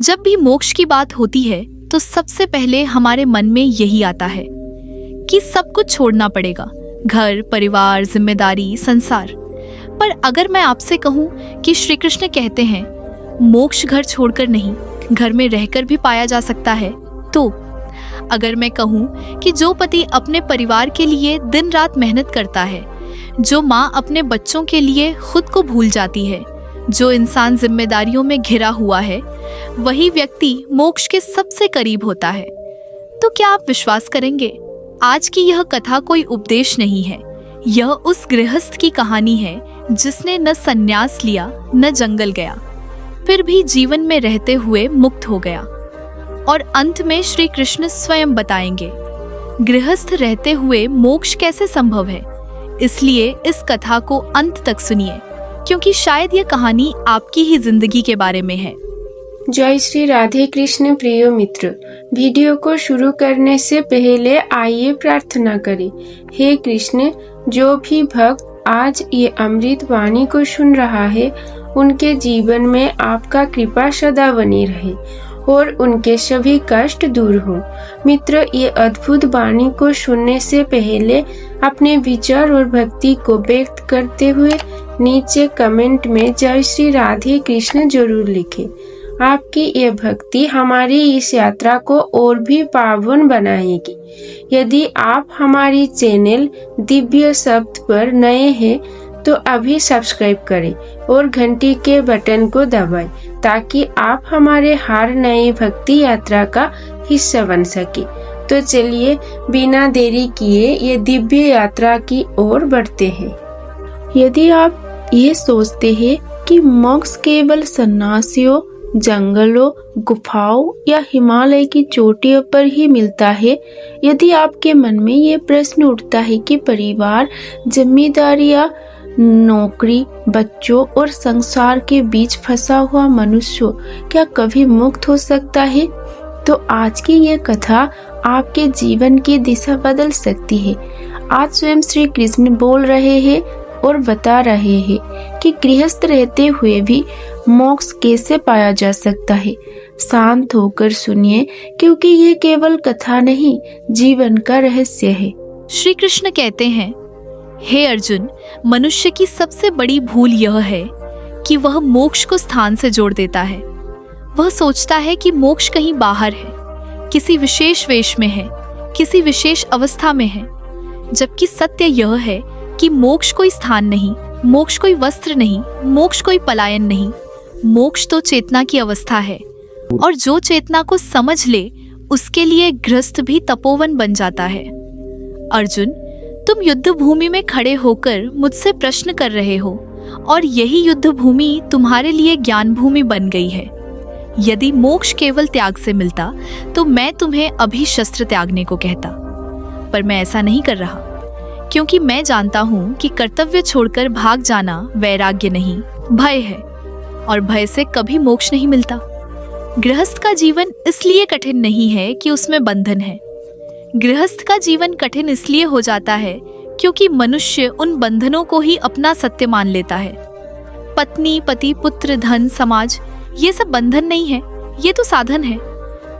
जब भी मोक्ष की बात होती है तो सबसे पहले हमारे मन में यही आता है कि सब कुछ छोड़ना पड़ेगा, घर, परिवार, जिम्मेदारी, संसार। पर अगर मैं आपसे कहूं कि श्री कृष्ण कहते हैं मोक्ष घर छोड़कर नहीं, घर में रहकर भी पाया जा सकता है, तो अगर मैं कहूं कि जो पति अपने परिवार के लिए दिन रात मेहनत करता है, जो माँ अपने बच्चों के लिए खुद को भूल जाती है, जो इंसान जिम्मेदारियों में घिरा हुआ है, वही व्यक्ति मोक्ष के सबसे करीब होता है। तो क्या आप विश्वास करेंगे, आज की यह कथा कोई उपदेश नहीं है। यह उस गृहस्थ की कहानी है जिसने न संन्यास लिया न जंगल गया, फिर भी जीवन में रहते हुए मुक्त हो गया। और अंत में श्री कृष्ण स्वयं बताएंगे गृहस्थ रहते हुए मोक्ष कैसे संभव है। इसलिए इस कथा को अंत तक सुनिए, क्योंकि शायद यह कहानी आपकी ही जिंदगी के बारे में है। जय श्री राधे कृष्ण। प्रिय मित्र, वीडियो को शुरू करने से पहले आइए प्रार्थना करें। हे कृष्ण, जो भी भक्त आज ये अमृत वाणी को सुन रहा है, उनके जीवन में आपका कृपा सदा बनी रहे और उनके सभी कष्ट दूर हो। मित्र, ये अद्भुत वाणी को सुनने से पहले अपने विचार और भक्ति को व्यक्त करते हुए नीचे कमेंट में जय श्री राधे कृष्ण जरूर लिखें। आपकी ये भक्ति हमारी इस यात्रा को और भी पावन बनाएगी। यदि आप हमारी चैनल दिव्य शब्द पर नए हैं तो अभी सब्सक्राइब करें और घंटी के बटन को दबाएं, ताकि आप हमारे हर नई भक्ति यात्रा का हिस्सा बन सके। तो चलिए बिना देरी किए ये दिव्य यात्रा की ओर बढ़ते हैं। यदि आप ये सोचते हैं कि मोक्ष केवल सन्यासियों, जंगलों, गुफाओं या हिमालय की चोटियों पर ही मिलता है, यदि आपके मन में ये प्रश्न उठता है कि परिवार, जिम्मेदारियां, नौकरी, बच्चों और संसार के बीच फंसा हुआ मनुष्य क्या कभी मुक्त हो सकता है, तो आज की ये कथा आपके जीवन की दिशा बदल सकती है। आज स्वयं श्री कृष्ण बोल रहे हैं और बता रहे हैं कि गृहस्थ रहते हुए भी मोक्ष कैसे पाया जा सकता है। शांत होकर सुनिए, क्योंकि ये केवल कथा नहीं, जीवन का रहस्य है। श्री कृष्ण कहते हैं, हे अर्जुन, मनुष्य की सबसे बड़ी भूल यह है कि वह मोक्ष को स्थान से जोड़ देता है। वह सोचता है कि मोक्ष कहीं बाहर है, किसी विशेष वेश में है, किसी विशेष अवस्था में है, जबकि सत्य यह है कि मोक्ष कोई स्थान नहीं, मोक्ष कोई वस्त्र नहीं, मोक्ष कोई पलायन नहीं। मोक्ष तो चेतना की अवस्था है, और जो चेतना को समझ ले उसके लिए गृहस्थ भी तपोवन बन जाता है। अर्जुन, तुम युद्ध भूमि में खड़े होकर मुझसे प्रश्न कर रहे हो, और यही युद्ध भूमि तुम्हारे लिए ज्ञान भूमि बन गई है। यदि मोक्ष केवल त्याग से मिलता तो मैं तुम्हें अभी शस्त्र त्यागने को कहता, पर मैं ऐसा नहीं कर रहा, क्योंकि मैं जानता हूँ कि कर्तव्य छोड़कर भाग जाना वैराग्य नहीं, भय है, और भय से कभी मोक्ष नहीं मिलता। गृहस्थ का जीवन इसलिए कठिन नहीं है कि उसमें बंधन है। गृहस्थ का जीवन कठिन इसलिए हो जाता है क्योंकि मनुष्य उन बंधनों को ही अपना सत्य मान लेता है। पत्नी, पति, पुत्र, धन, समाज, ये सब बंधन नहीं है, ये तो साधन है।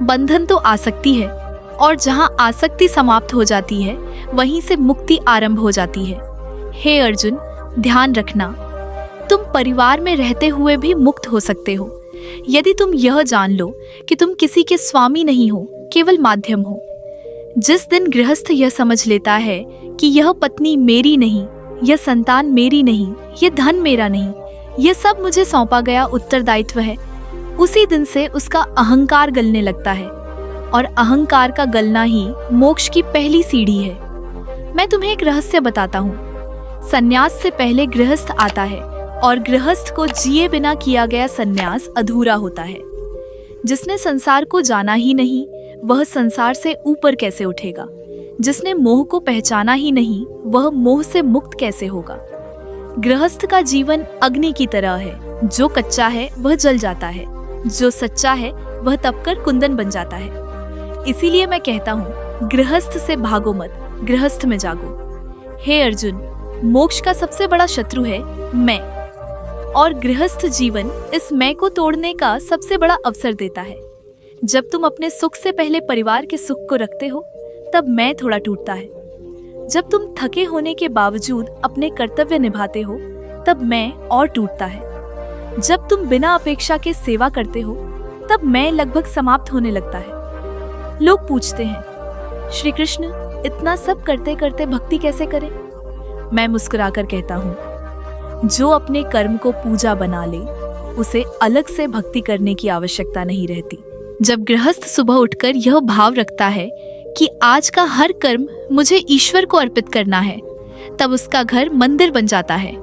बंधन तो आसक्ति है, और जहाँ आसक्ति समाप्त हो जाती है वहीं से मुक्ति आरंभ हो जाती है। हे अर्जुन, ध्यान रखना, तुम परिवार में रहते हुए भी मुक्त हो सकते हो, यदि तुम यह जान लो कि तुम किसी के स्वामी नहीं हो, केवल माध्यम हो। जिस दिन गृहस्थ यह समझ लेता है कि यह पत्नी मेरी नहीं, यह संतान मेरी नहीं, यह धन मेरा नहीं, यह सब मुझे सौंपा गया उत्तरदायित्व है, उसी दिन से उसका अहंकार गलने लगता है, और अहंकार का गलना ही मोक्ष की पहली सीढ़ी है। मैं तुम्हें एक रहस्य बताता हूँ। संन्यास से पहले गृहस्थ आता है, और गृहस्थ को जिए बिना किया गया संन्यास अधूरा होता है। जिसने संसार को जाना ही नहीं, वह संसार से ऊपर कैसे उठेगा? जिसने मोह को पहचाना ही नहीं, वह मोह से मुक्त कैसे होगा? गृहस्थ का जीवन अग्नि की तरह है, जो कच्चा है वह जल जाता है, जो सच्चा है वह तपकर कुंदन बन जाता है। इसीलिए मैं कहता हूँ, गृहस्थ से भागो मत, गृहस्थ में जागो। हे अर्जुन, मोक्ष का सबसे बड़ा शत्रु है मैं, और गृहस्थ जीवन इस मैं को तोड़ने का सबसे बड़ा अवसर देता है। जब तुम अपने सुख से पहले परिवार के सुख को रखते हो, तब मैं थोड़ा टूटता है। जब तुम थके होने के बावजूद अपने कर्तव्य निभाते हो, तब मैं और टूटता है। जब तुम बिना अपेक्षा के सेवा करते हो, तब मैं लगभग समाप्त होने लगता है। लोग पूछते हैं, श्री कृष्ण इतना सब करते करते भक्ति कैसे करें? मैं मुस्कुराकर कहता हूँ, जो अपने कर्म को पूजा बना ले, उसे अलग से भक्ति करने की आवश्यकता नहीं रहती। जब गृहस्थ सुबह उठकर यह भाव रखता है कि आज का हर कर्म मुझे ईश्वर को अर्पित करना है, तब उसका घर मंदिर बन जाता है।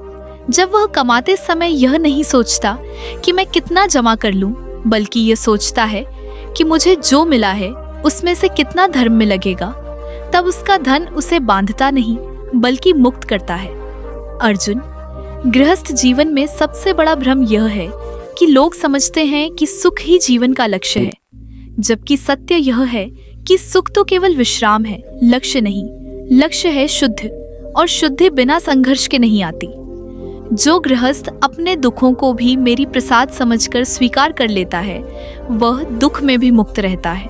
जब वह कमाते समय यह नहीं सोचता कि मैं कितना जमा कर लूं, बल्कि यह सोचता है कि मुझे जो मिला है उसमें से कितना धर्म में लगेगा, तब उसका धन उसे बांधता नहीं बल्कि मुक्त करता है। अर्जुन, गृहस्थ जीवन में सबसे बड़ा भ्रम यह है कि लोग समझते हैं कि सुख ही जीवन का लक्ष्य है, जबकि सत्य यह है कि सुख तो केवल विश्राम है, लक्ष्य नहीं। लक्ष्य है शुद्ध, और शुद्धि बिना संघर्ष के नहीं आती। जो गृहस्थ अपने दुखों को भी मेरी प्रसाद समझकर स्वीकार कर लेता है, वह दुख में भी मुक्त रहता है।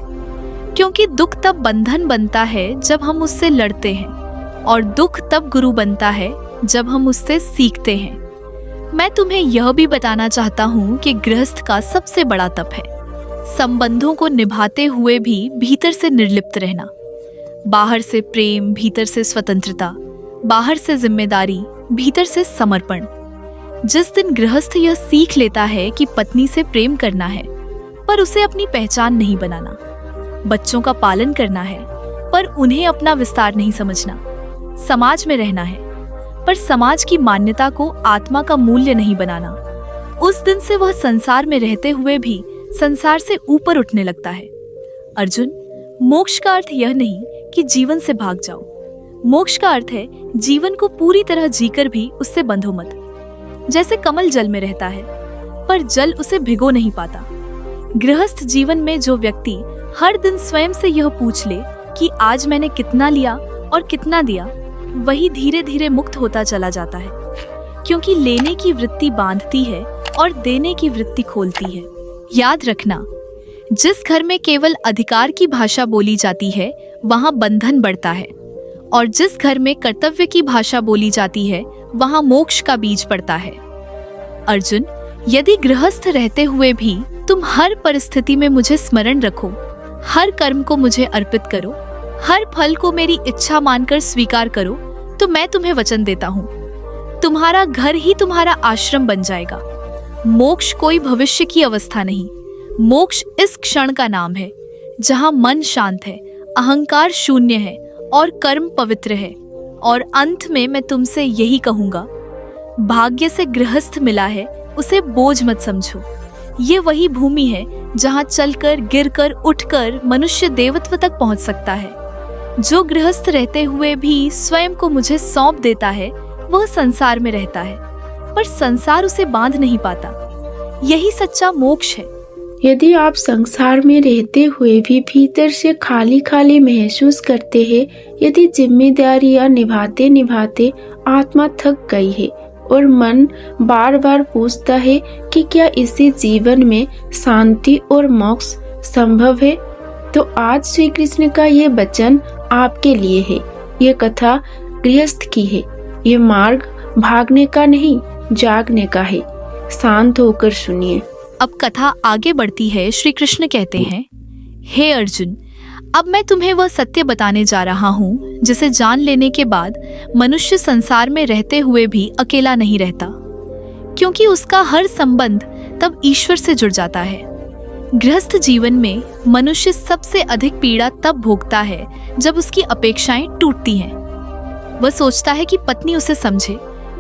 क्योंकि दुख तब बंधन बनता है जब हम उससे लड़ते हैं, और दुख तब गुरु बनता है जब हम उससे सीखते हैं। मैं तुम्हें यह भी बताना चाहता हूँ कि गृहस्थ का सबसे बड़ा तप है संबंधों को निभाते हुए भी भीतर से निर्लिप्त रहना। बाहर से प्रेम, भीतर से स्वतंत्रता, बाहर से जिम्मेदारी, भीतर से समर्पण। जिस दिन गृहस्थ यह सीख लेता है कि पत्नी से प्रेम करना है पर उसे अपनी पहचान नहीं बनाना, बच्चों का पालन करना है पर उन्हें अपना विस्तार नहीं समझना, समाज में रहना है पर समाज की मान्यता को आत्मा का मूल्य नहीं बनाना, उस दिन से वह संसार में रहते हुए भी संसार से ऊपर उठने लगता है। अर्जुन, मोक्ष का अर्थ यह नहीं कि जीवन से भाग जाओ। मोक्ष का अर्थ है जीवन को पूरी तरह जीकर भी उससे बंधो मत। जैसे कमल जल में रहता है पर जल उसे भिगो नहीं पाता। गृहस्थ जीवन में जो व्यक्ति हर दिन स्वयं से यह पूछ ले कि आज मैंने कितना लिया और कितना दिया, वही धीरे धीरे मुक्त होता चला जाता है। क्योंकि लेने की वृत्ति बांधती है और देने की वृत्ति खोलती है। याद रखना, जिस घर में केवल अधिकार की भाषा बोली जाती है, वहाँ बंधन बढ़ता है, और जिस घर में कर्तव्य की भाषा बोली जाती है, वहाँ मोक्ष का बीज पड़ता है। अर्जुन, यदि गृहस्थ रहते हुए भी तुम हर परिस्थिति में मुझे स्मरण रखो, हर कर्म को मुझे अर्पित करो, हर फल को मेरी इच्छा मानकर स्वीकार करो, तो मैं तुम्हें वचन देता हूँ, तुम्हारा घर ही तुम्हारा आश्रम बन जाएगा। मोक्ष कोई भविष्य की अवस्था नहीं, मोक्ष इस क्षण का नाम है, जहाँ मन शांत है, अहंकार शून्य है और कर्म पवित्र है। और अंत में मैं तुमसे यही कहूँगा, भाग्य से गृहस्थ मिला है, उसे बोझ मत समझो। ये वही भूमि है जहाँ चलकर, गिरकर, उठकर मनुष्य देवत्व तक पहुँच सकता है। जो गृहस्थ रहते हुए भी स्वयं को मुझे सौंप देता है, वह संसार में रहता है, पर संसार उसे बांध नहीं पाता। यही सच्चा मोक्ष है। यदि आप संसार में रहते हुए भी भीतर से खाली खाली महसूस करते हैं, यदि जिम्मेदारियां निभाते निभाते आत्मा थक गई है और मन बार बार पूछता है कि क्या इसी जीवन में शांति और मोक्ष संभव है, तो आज श्री कृष्ण का ये वचन आपके लिए है। ये कथा गृहस्थ की है। ये मार्ग भागने का नहीं, जागने का है। शांत होकर सुनिए। अब कथा आगे बढ़ती है। श्री कृष्ण कहते हैं, हे अर्जुन, अब मैं तुम्हें वह सत्य बताने जा रहा हूँ जिसे जान लेने के बाद मनुष्य संसार में रहते हुए भी अकेला नहीं रहता, क्योंकि उसका हर संबंध तब ईश्वर से जुड़ जाता है। गृहस्थ जीवन में मनुष्य सबसे अधिक पीड़ा तब भोगता है जब उसकी अपेक्षाएं टूटती हैं। वह सोचता है कि पत्नी उसे समझे,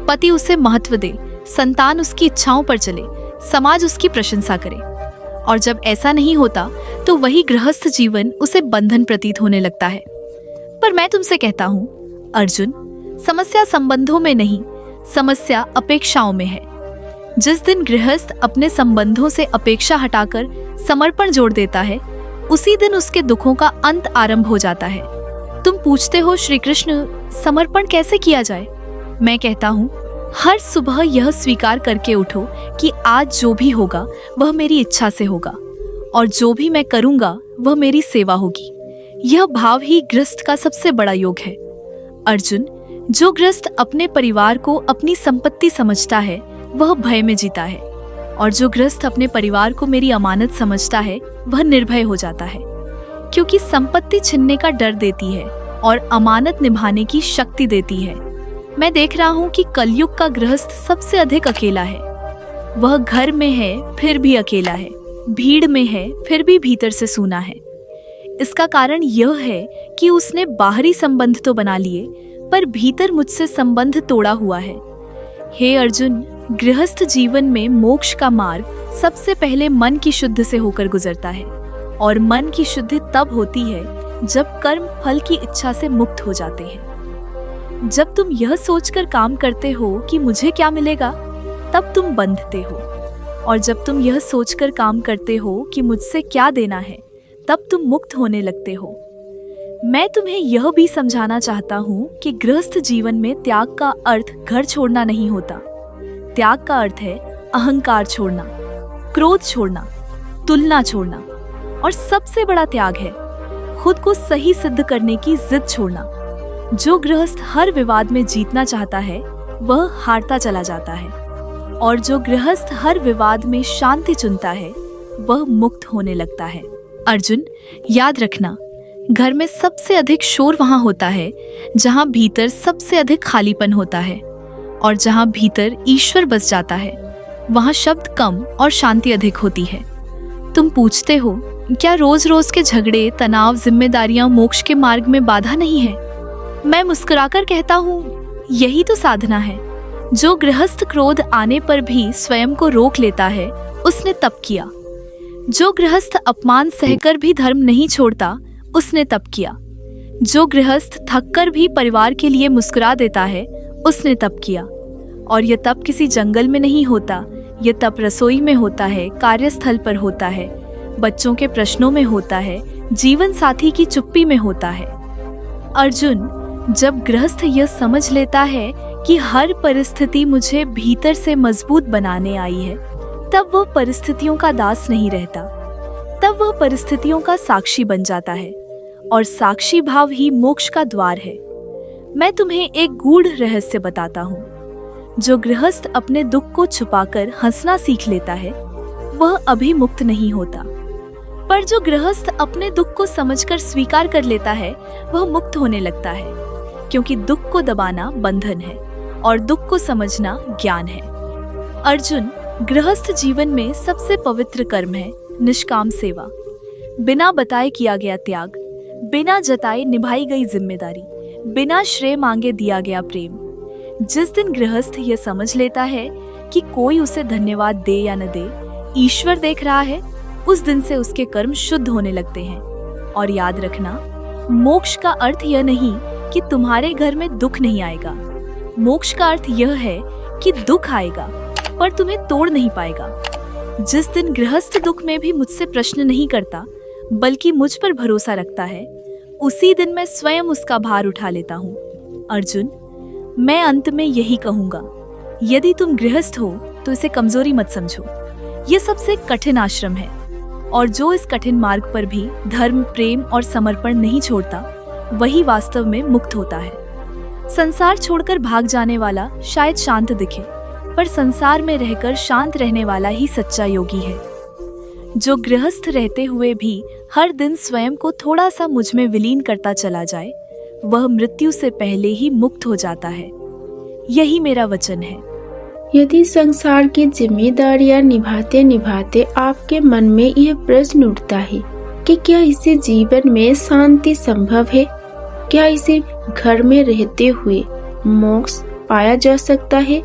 पति उसे महत्व दे, संतान उसकी इच्छाओं पर चले, समाज उसकी प्रशंसा करे। और जब ऐसा नहीं होता तो वही गृहस्थ जीवन उसे बंधन प्रतीत होने लगता है। पर मैं तुमसे कहता हूँ अर्जुन, समस्या संबंधों में नहीं, समस्या अपेक्षाओं में है। जिस दिन गृहस्थ अपने संबंधों से अपेक्षा हटाकर समर्पण जोड़ देता है, उसी दिन उसके दुखों का अंत आरंभ हो जाता है। तुम पूछते हो श्री कृष्ण, समर्पण कैसे किया जाए? मैं कहता हूँ, हर सुबह यह स्वीकार करके उठो कि आज जो भी होगा वह मेरी इच्छा से होगा और जो भी मैं करूंगा वह मेरी सेवा होगी। यह भाव ही गृहस्थ का सबसे बड़ा योग है। अर्जुन, जो गृहस्थ अपने परिवार को अपनी संपत्ति समझता है वह भय में जीता है, और जो गृहस्थ अपने परिवार को मेरी अमानत समझता है वह निर्भय हो जाता है, क्योंकि संपत्ति छीनने का डर देती है और अमानत निभाने की शक्ति देती है। मैं देख रहा हूँ कि कलयुग का गृहस्थ सबसे अधिक अकेला है। वह घर में है फिर भी अकेला है, भीड़ में है फिर भी भीतर से सूना है। इसका कारण यह है कि उसने बाहरी संबंध तो बना लिए पर भीतर मुझसे संबंध तोड़ा हुआ है। हे अर्जुन, गृहस्थ जीवन में मोक्ष का मार्ग सबसे पहले मन की शुद्ध से होकर गुजरता है, और मन की शुद्धि तब होती है जब कर्म फल की इच्छा से मुक्त हो जाते हैं। जब तुम यह सोचकर काम करते हो कि मुझे क्या मिलेगा, तब तुम बंधते हो, और जब तुम यह सोचकर काम करते हो कि मुझसे क्या देना है, तब तुम मुक्त होने लगते हो। मैं तुम्हें यह भी समझाना चाहता हूँ कि गृहस्थ जीवन में त्याग का अर्थ घर छोड़ना नहीं होता। त्याग का अर्थ है अहंकार छोड़ना, क्रोध छोड़ना, तुलना छोड़ना, और सबसे बड़ा त्याग है खुद को सही सिद्ध करने की जिद छोड़ना। जो गृहस्थ हर विवाद में जीतना चाहता है वह हारता चला जाता है, और जो गृहस्थ हर विवाद में शांति चुनता है वह मुक्त होने लगता है। अर्जुन, याद रखना, घर में सबसे अधिक शोर वहां होता है जहां भीतर सबसे अधिक खालीपन होता है, और जहां भीतर ईश्वर बस जाता है वहां शब्द कम और शांति अधिक होती है। तुम पूछते हो, क्या रोज रोज के झगड़े, तनाव, जिम्मेदारियां मोक्ष के मार्ग में बाधा नहीं है? मैं मुस्कुराकर कहता हूँ, यही तो साधना है। जो गृहस्थ क्रोध आने पर भी स्वयं को रोक लेता है उसने तप किया। जो गृहस्थ अपमान सहकर भी धर्म नहीं छोड़ता उसने तप किया। जो गृहस्थ थककर भी परिवार के लिए मुस्कुरा देता है उसने तप किया। और यह तप किसी जंगल में नहीं होता, यह तप रसोई में होता है, कार्यस्थल पर होता है, बच्चों के प्रश्नों में होता है, जीवन साथी की चुप्पी में होता है। अर्जुन, जब गृहस्थ यह समझ लेता है कि हर परिस्थिति मुझे भीतर से मजबूत बनाने आई है, तब वह परिस्थितियों का दास नहीं रहता, तब वह परिस्थितियों का साक्षी बन जाता है, और साक्षी भाव ही मोक्ष का द्वार है। मैं तुम्हें एक गूढ़ रहस्य बताता हूँ। जो गृहस्थ अपने दुख को छुपाकर हंसना सीख लेता है वह अभी मुक्त नहीं होता, पर जो गृहस्थ अपने दुख को समझकर स्वीकार कर लेता है वह मुक्त होने लगता है, क्योंकि दुख को दबाना बंधन है और दुख को समझना ज्ञान है। अर्जुन, गृहस्थ जीवन में सबसे पवित्र कर्म है निष्काम सेवा। बिना बताए किया गया त्याग, बिना जताए निभाई गई जिम्मेदारी, बिना श्रेय मांगे दिया गया प्रेम। जिस दिन गृहस्थ यह समझ लेता है कि कोई उसे धन्यवाद दे या न दे, ईश्वर देख रहा है, उस दिन से उसके कर्म शुद्ध होने लगते हैं। और याद रखना, मोक्ष का अर्थ यह नहीं कि तुम्हारे घर में दुख नहीं आएगा। मोक्ष का अर्थ यह है कि दुख आएगा पर तुम्हें तोड़ नहीं पाएगा। जिस दिन गृहस्थ दुख में भी मुझसे प्रश्न नहीं करता बल्कि मुझ पर भरोसा रखता है, उसी दिन मैं स्वयं उसका भार उठा लेता हूँ। अर्जुन, मैं अंत में यही कहूंगा, यदि तुम गृहस्थ हो तो इसे कमजोरी मत समझो। यह सबसे कठिन आश्रम है, और जो इस कठिन मार्ग पर भी धर्म, प्रेम और समर्पण नहीं छोड़ता वही वास्तव में मुक्त होता है। संसार छोड़कर भाग जाने वाला शायद शांत दिखे, पर संसार में रहकर शांत रहने वाला ही सच्चा योगी है। जो गृहस्थ रहते हुए भी हर दिन स्वयं को थोड़ा सा मुझ में विलीन करता चला जाए, वह मृत्यु से पहले ही मुक्त हो जाता है। यही मेरा वचन है। यदि संसार की जिम्मेदारियां निभाते निभाते आपके मन में यह प्रश्न उठता है कि क्या इसे जीवन में शांति संभव है, क्या इसे घर में रहते हुए मोक्ष पाया जा सकता है,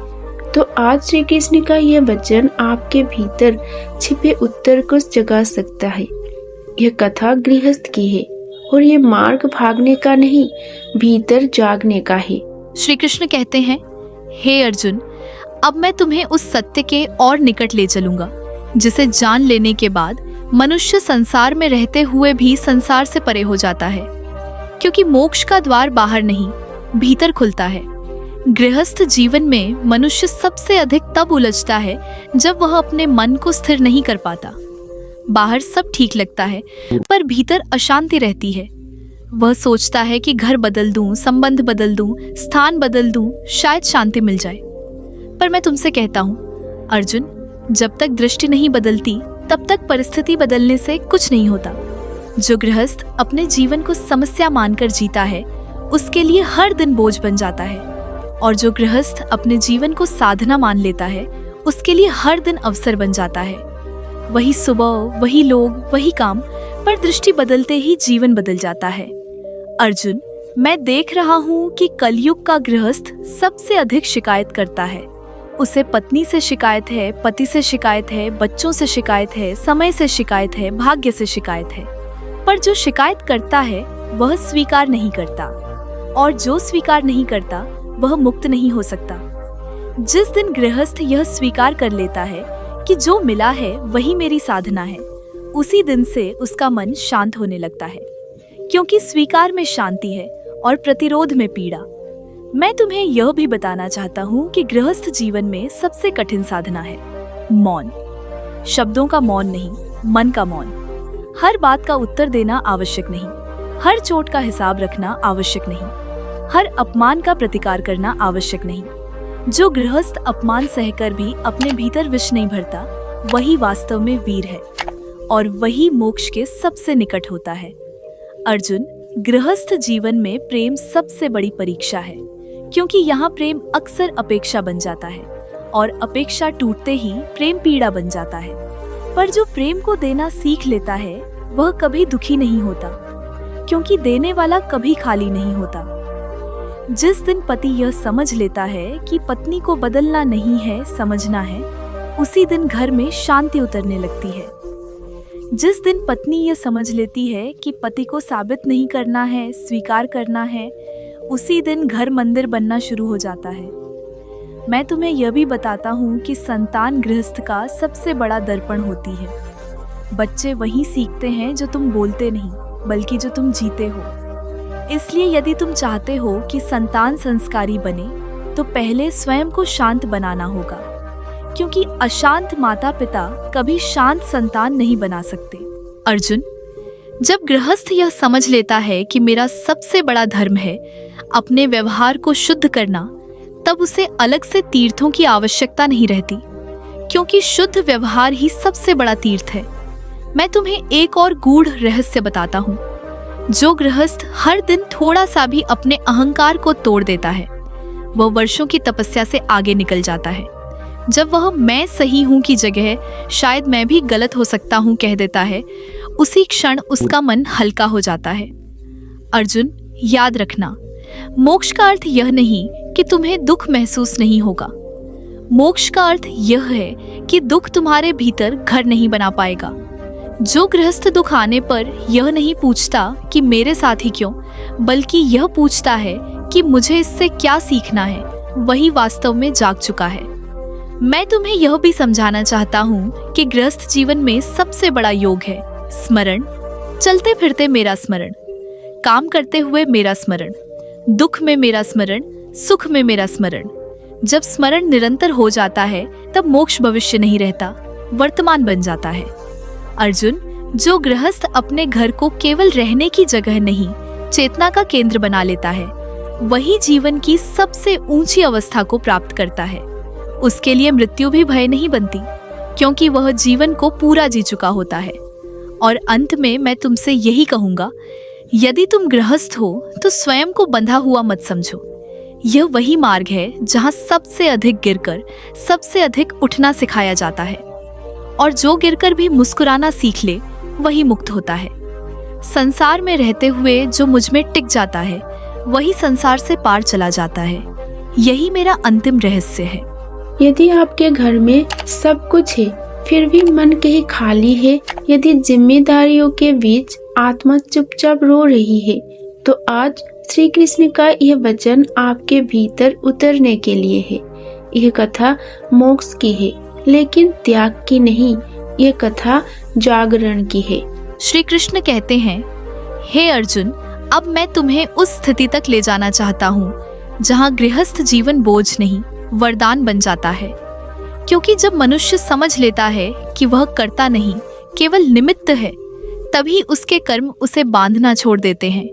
तो आज श्री कृष्ण का यह वचन आपके भीतर छिपे उत्तर को जगा सकता है। यह कथा गृहस्थ की है और ये मार्ग भागने का नहीं, भीतर जागने का है। श्री कृष्ण कहते हैं, हे अर्जुन, अब मैं तुम्हें उस सत्य के और निकट ले चलूंगा जिसे जान लेने के बाद मनुष्य संसार में रहते हुए भी संसार से परे हो जाता है, क्योंकि मोक्ष का द्वार बाहर नहीं भीतर खुलता है। गृहस्थ जीवन में मनुष्य सबसे अधिक तब उलझता है जब वह अपने मन को स्थिर नहीं कर पाता। बाहर सब ठीक लगता है पर भीतर अशांति रहती है। वह सोचता है कि घर बदल दूं, संबंध बदल दूं, स्थान बदल दूं, शायद शांति मिल जाए। पर मैं तुमसे कहता हूं अर्जुन, जब तक दृष्टि नहीं बदलती तब तक परिस्थिति बदलने से कुछ नहीं होता। जो गृहस्थ अपने जीवन को समस्या मानकर जीता है उसके लिए हर दिन बोझ बन जाता है, और जो गृहस्थ अपने जीवन को साधना मान लेता है उसके लिए हर दिन अवसर बन जाता है। वही सुबह, वही लोग, वही काम, पर दृष्टि बदलते ही जीवन बदल जाता है। अर्जुन, मैं देख रहा हूँ कि कलयुग का गृहस्थ सबसे अधिक शिकायत करता है। उसे पत्नी से शिकायत है, पति से शिकायत है, बच्चों से शिकायत है, समय से शिकायत है, भाग्य से शिकायत है। पर जो शिकायत करता है वह स्वीकार नहीं करता, और जो स्वीकार नहीं करता वह मुक्त नहीं हो सकता। जिस दिन गृहस्थ यह स्वीकार कर लेता है कि जो मिला है वही मेरी साधना है, उसी दिन से उसका मन शांत होने लगता है, क्योंकि स्वीकार में शांति है और प्रतिरोध में पीड़ा। मैं तुम्हें यह भी बताना चाहता हूँ कि गृहस्थ जीवन में सबसे कठिन साधना है मौन। शब्दों का मौन नहीं, मन का मौन। हर बात का उत्तर देना आवश्यक नहीं, हर चोट का हिसाब रखना आवश्यक नहीं, हर अपमान का प्रतिकार करना आवश्यक नहीं। जो गृहस्थ अपमान सहकर भी अपने भीतर विष नहीं भरता वही वास्तव में वीर है, और वही मोक्ष के सबसे निकट होता है। अर्जुन, गृहस्थ जीवन में प्रेम सबसे बड़ी परीक्षा है, क्योंकि यहाँ प्रेम अक्सर अपेक्षा बन जाता है, और अपेक्षा टूटते ही प्रेम पीड़ा बन जाता है। पर जो प्रेम को देना सीख लेता है वह कभी दुखी नहीं होता, क्योंकि देने वाला कभी खाली नहीं होता। जिस दिन पति यह समझ लेता है कि पत्नी को बदलना नहीं है, समझना है, उसी दिन घर में शांति उतरने लगती है। जिस दिन पत्नी यह समझ लेती है कि पति को साबित नहीं करना है, स्वीकार करना है, उसी दिन घर मंदिर बनना शुरू हो जाता है। मैं तुम्हें यह भी बताता हूँ कि संतान गृहस्थ का सबसे बड़ा दर्पण होती है। बच्चे वही सीखते हैं जो तुम बोलते नहीं, बल्कि जो तुम जीते हो। इसलिए यदि तुम चाहते हो कि संतान संस्कारी बने तो पहले स्वयं को शांत बनाना होगा, क्योंकि अशांत माता पिता कभी शांत संतान नहीं बना सकते। अर्जुन, जब गृहस्थ यह समझ लेता है कि मेरा सबसे बड़ा धर्म है अपने व्यवहार को शुद्ध करना, तब उसे अलग से तीर्थों की आवश्यकता नहीं रहती, क्योंकि शुद्ध व्यवहार ही सबसे बड़ा तीर्थ है। मैं तुम्हें एक और गूढ़ रहस्य बताता हूँ। जो गृहस्थ हर दिन थोड़ा सा भी अपने अहंकार को तोड़ देता है वह वर्षों की तपस्या से आगे निकल जाता है। जब वह मैं सही हूँ की जगह शायद मैं भी गलत हो सकता हूँ कह देता है, उसी क्षण उसका मन हल्का हो जाता है। अर्जुन, याद रखना, मोक्ष का अर्थ यह नहीं कि तुम्हें दुख महसूस नहीं होगा। मोक्ष का अर्थ यह है कि दुख तुम्हारे भीतर घर नहीं बना पाएगा। जो गृहस्थ दुख आने पर यह नहीं पूछता कि मेरे साथ ही क्यों, बल्कि यह पूछता है कि मुझे इससे क्या सीखना है, वही वास्तव में जाग चुका है। मैं तुम्हें यह भी समझाना चाहता हूँ कि गृहस्थ जीवन में सबसे बड़ा योग है स्मरण। चलते फिरते मेरा स्मरण, काम करते हुए मेरा स्मरण, दुख में मेरा स्मरण, सुख में मेरा स्मरण। जब स्मरण निरंतर हो जाता है तब मोक्ष भविष्य नहीं रहता, वर्तमान बन जाता है। अर्जुन, जो गृहस्थ अपने घर को केवल रहने की जगह नहीं, चेतना का केंद्र बना लेता है, वही जीवन की सबसे ऊंची अवस्था को प्राप्त करता है। उसके लिए मृत्यु भी भय नहीं बनती, क्योंकि वह जीवन को पूरा जी चुका होता है। और अंत में मैं तुमसे यही कहूंगा, यदि तुम गृहस्थ हो तो स्वयं को बंधा हुआ मत समझो। यह वही मार्ग है जहां सबसे अधिक गिरकर सबसे अधिक उठना सिखाया जाता है, और जो गिरकर भी मुस्कुराना सीख ले वही मुक्त होता है। संसार में रहते हुए जो मुझ में टिक जाता है वही संसार से पार चला जाता है। यही मेरा अंतिम रहस्य है। यदि आपके घर में सब कुछ है फिर भी मन कहीं खाली है, यदि जिम्मेदारियों के बीच आत्मा चुपचाप रो रही है, तो आज श्री कृष्ण का यह वचन आपके भीतर उतरने के लिए है। यह कथा मोक्ष की है, लेकिन त्याग की नहीं। यह कथा जागरण की है। श्री कृष्ण कहते हैं, हे अर्जुन, अब मैं तुम्हें उस स्थिति तक ले जाना चाहता हूँ जहाँ गृहस्थ जीवन बोझ नहीं वरदान बन जाता है, क्योंकि जब मनुष्य समझ लेता है कि वह कर्ता नहीं केवल निमित्त है, तभी उसके कर्म उसे बांधना छोड़ देते हैं।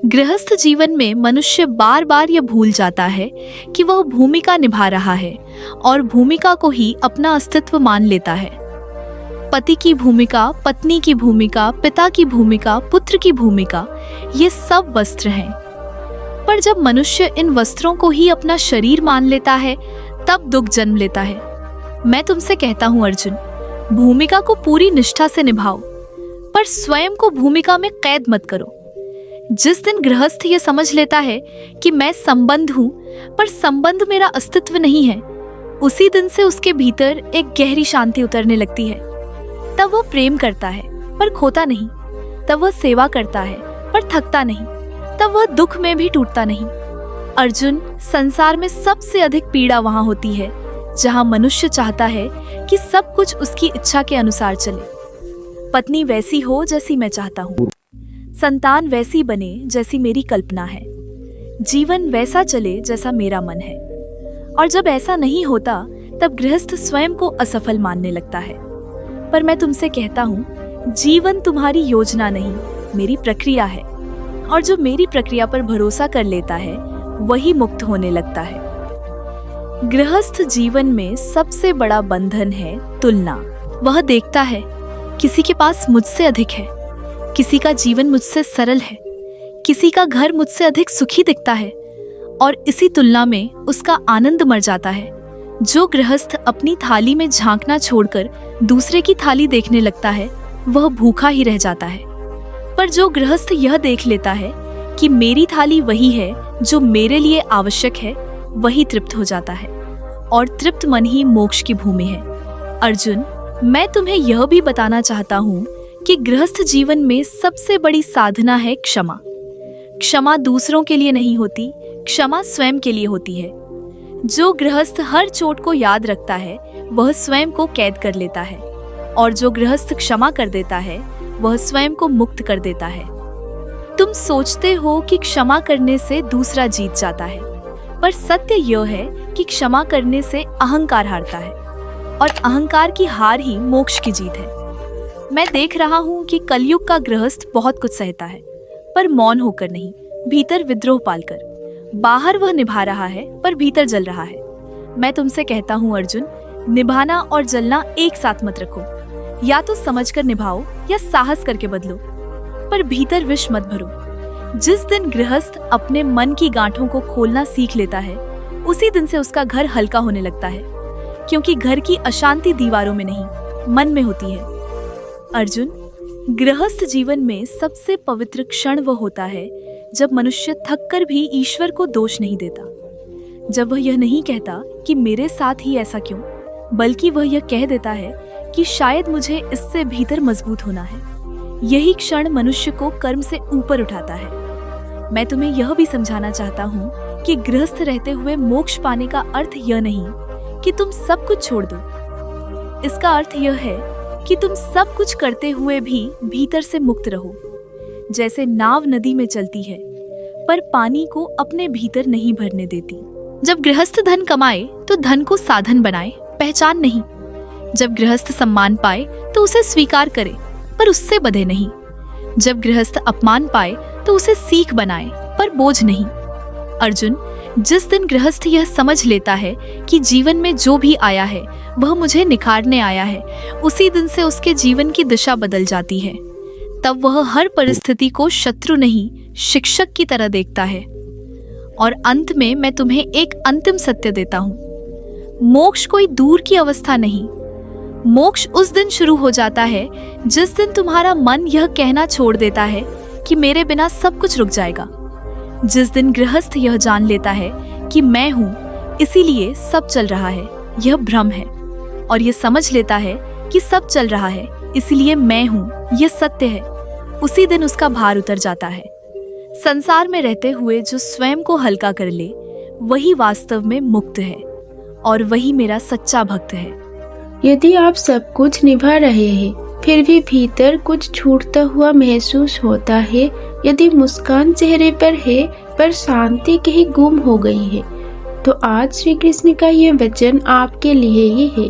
गृहस्थ जीवन में मनुष्य बार बार यह भूल जाता है कि वह भूमिका निभा रहा है और भूमिका को ही अपना अस्तित्व मान लेता है। पति की भूमिका, पत्नी की भूमिका, पिता की भूमिका, पुत्र की भूमिका, ये सब वस्त्र हैं। पर जब मनुष्य इन वस्त्रों को ही अपना शरीर मान लेता है, तब दुख जन्म लेता है। मैं तुमसे कहता हूँ अर्जुन, भूमिका को पूरी निष्ठा से निभाओ, पर स्वयं को भूमिका में कैद मत करो। जिस दिन गृहस्थ ये समझ लेता है कि मैं संबंध हूँ पर संबंध मेरा अस्तित्व नहीं है, उसी दिन से उसके भीतर एक गहरी शांति उतरने लगती है। तब वो प्रेम करता है पर खोता नहीं, तब वह सेवा करता है पर थकता नहीं, तब वह दुख में भी टूटता नहीं। अर्जुन, संसार में सबसे अधिक पीड़ा वहां होती है जहां मनुष्य चाहता है कि सब कुछ उसकी इच्छा के अनुसार चले। पत्नी वैसी हो जैसी मैं चाहता हूँ, संतान वैसी बने जैसी मेरी कल्पना है, जीवन वैसा चले जैसा मेरा मन है। और जब ऐसा नहीं होता तब गृहस्थ स्वयं को असफल मानने लगता है। पर मैं तुमसे कहता हूँ, जीवन तुम्हारी योजना नहीं, मेरी प्रक्रिया है, और जो मेरी प्रक्रिया पर भरोसा कर लेता है वही मुक्त होने लगता है। गृहस्थ जीवन में सबसे बड़ा बंधन है तुलना। वह देखता है किसी के पास मुझसे अधिक है, किसी का जीवन मुझसे सरल है, किसी का घर मुझसे अधिक सुखी दिखता है, और इसी तुलना में उसका आनंद मर जाता है। जो गृहस्थ अपनी थाली में झांकना छोड़कर दूसरे की थाली देखने लगता है, वह भूखा ही रह जाता है। पर जो गृहस्थ यह देख लेता है कि मेरी थाली वही है जो मेरे लिए आवश्यक है, वही तृप्त हो जाता है, और तृप्त मन ही मोक्ष की भूमि है। अर्जुन, मैं तुम्हें यह भी बताना चाहता हूँ कि गृहस्थ जीवन में सबसे बड़ी साधना है क्षमा। क्षमा दूसरों के लिए नहीं होती, क्षमा स्वयं के लिए होती है। जो गृहस्थ हर चोट को याद रखता है वह स्वयं को कैद कर लेता है, और जो गृहस्थ क्षमा कर देता है वह स्वयं को मुक्त कर देता है। तुम सोचते हो कि क्षमा करने से दूसरा जीत जाता है, पर सत्य यह है कि क्षमा करने से अहंकार हारता है, और अहंकार की हार ही मोक्ष की जीत है। मैं देख रहा हूँ कि कलयुग का गृहस्थ बहुत कुछ सहता है, पर मौन होकर नहीं, भीतर विद्रोह पालकर। बाहर वह निभा रहा है पर भीतर जल रहा है। मैं तुमसे कहता हूँ अर्जुन, निभाना और जलना एक साथ मत रखो। या तो समझकर निभाओ या साहस करके बदलो, पर भीतर विष मत भरो। जिस दिन गृहस्थ अपने मन की गांठों को खोलना सीख लेता है, उसी दिन से उसका घर हल्का होने लगता है, क्योंकि घर की अशांति दीवारों में नहीं, मन में होती है। अर्जुन, गृहस्थ जीवन में सबसे पवित्र क्षण वह होता है जब मनुष्य थककर भी ईश्वर को दोष नहीं देता, जब वह यह नहीं कहता कि मेरे साथ ही ऐसा क्यों, बल्कि वह यह कह देता है कि शायद मुझे इससे भीतर मजबूत होना है। यही क्षण मनुष्य को कर्म से ऊपर उठाता है। मैं तुम्हें यह भी समझाना चाहता हूँ कि गृहस्थ रहते हुए मोक्ष पाने का अर्थ यह नहीं कि तुम सब कुछ छोड़ दो। इसका अर्थ यह है कि तुम सब कुछ करते हुए भी भीतर से मुक्त रहो। जैसे नाव नदी में चलती है पर पानी को अपने भीतर नहीं भरने देती। जब गृहस्थ धन कमाए तो धन को साधन बनाए, पहचान नहीं। जब गृहस्थ सम्मान पाए तो उसे स्वीकार करे, पर उससे बंधे नहीं। जब गृहस्थ अपमान पाए तो उसे सीख बनाए, पर बोझ नहीं। अर्जुन, जिस दिन गृहस्थ यह समझ लेता है कि जीवन में जो भी आया है वह मुझे निखारने आया है, उसी दिन से उसके जीवन की दिशा बदल जाती है। तब वह हर परिस्थिति को शत्रु नहीं, शिक्षक की तरह देखता है। और अंत में मैं तुम्हें एक अंतिम सत्य देता हूँ। मोक्ष कोई दूर की अवस्था नहीं। मोक्ष उस दिन शुरू हो जाता है जिस दिन तुम्हारा मन यह कहना छोड़ देता है कि मेरे बिना सब कुछ रुक जाएगा। जिस दिन गृहस्थ यह जान लेता है कि मैं हूँ, इसीलिए सब चल रहा है, यह भ्रम है, और यह समझ लेता है कि सब चल रहा है इसलिए मैं हूँ, यह सत्य है, उसी दिन उसका भार उतर जाता है। संसार में रहते हुए जो स्वयं को हल्का कर ले, वही वास्तव में मुक्त है, और वही मेरा सच्चा भक्त है। यदि आप सब कुछ निभा रहे हैं फिर भी भीतर कुछ छूटता हुआ महसूस होता है। यदि मुस्कान चेहरे पर है पर शांति कहीं गुम हो गई है, तो आज श्री कृष्ण का ये वचन आपके लिए ही है।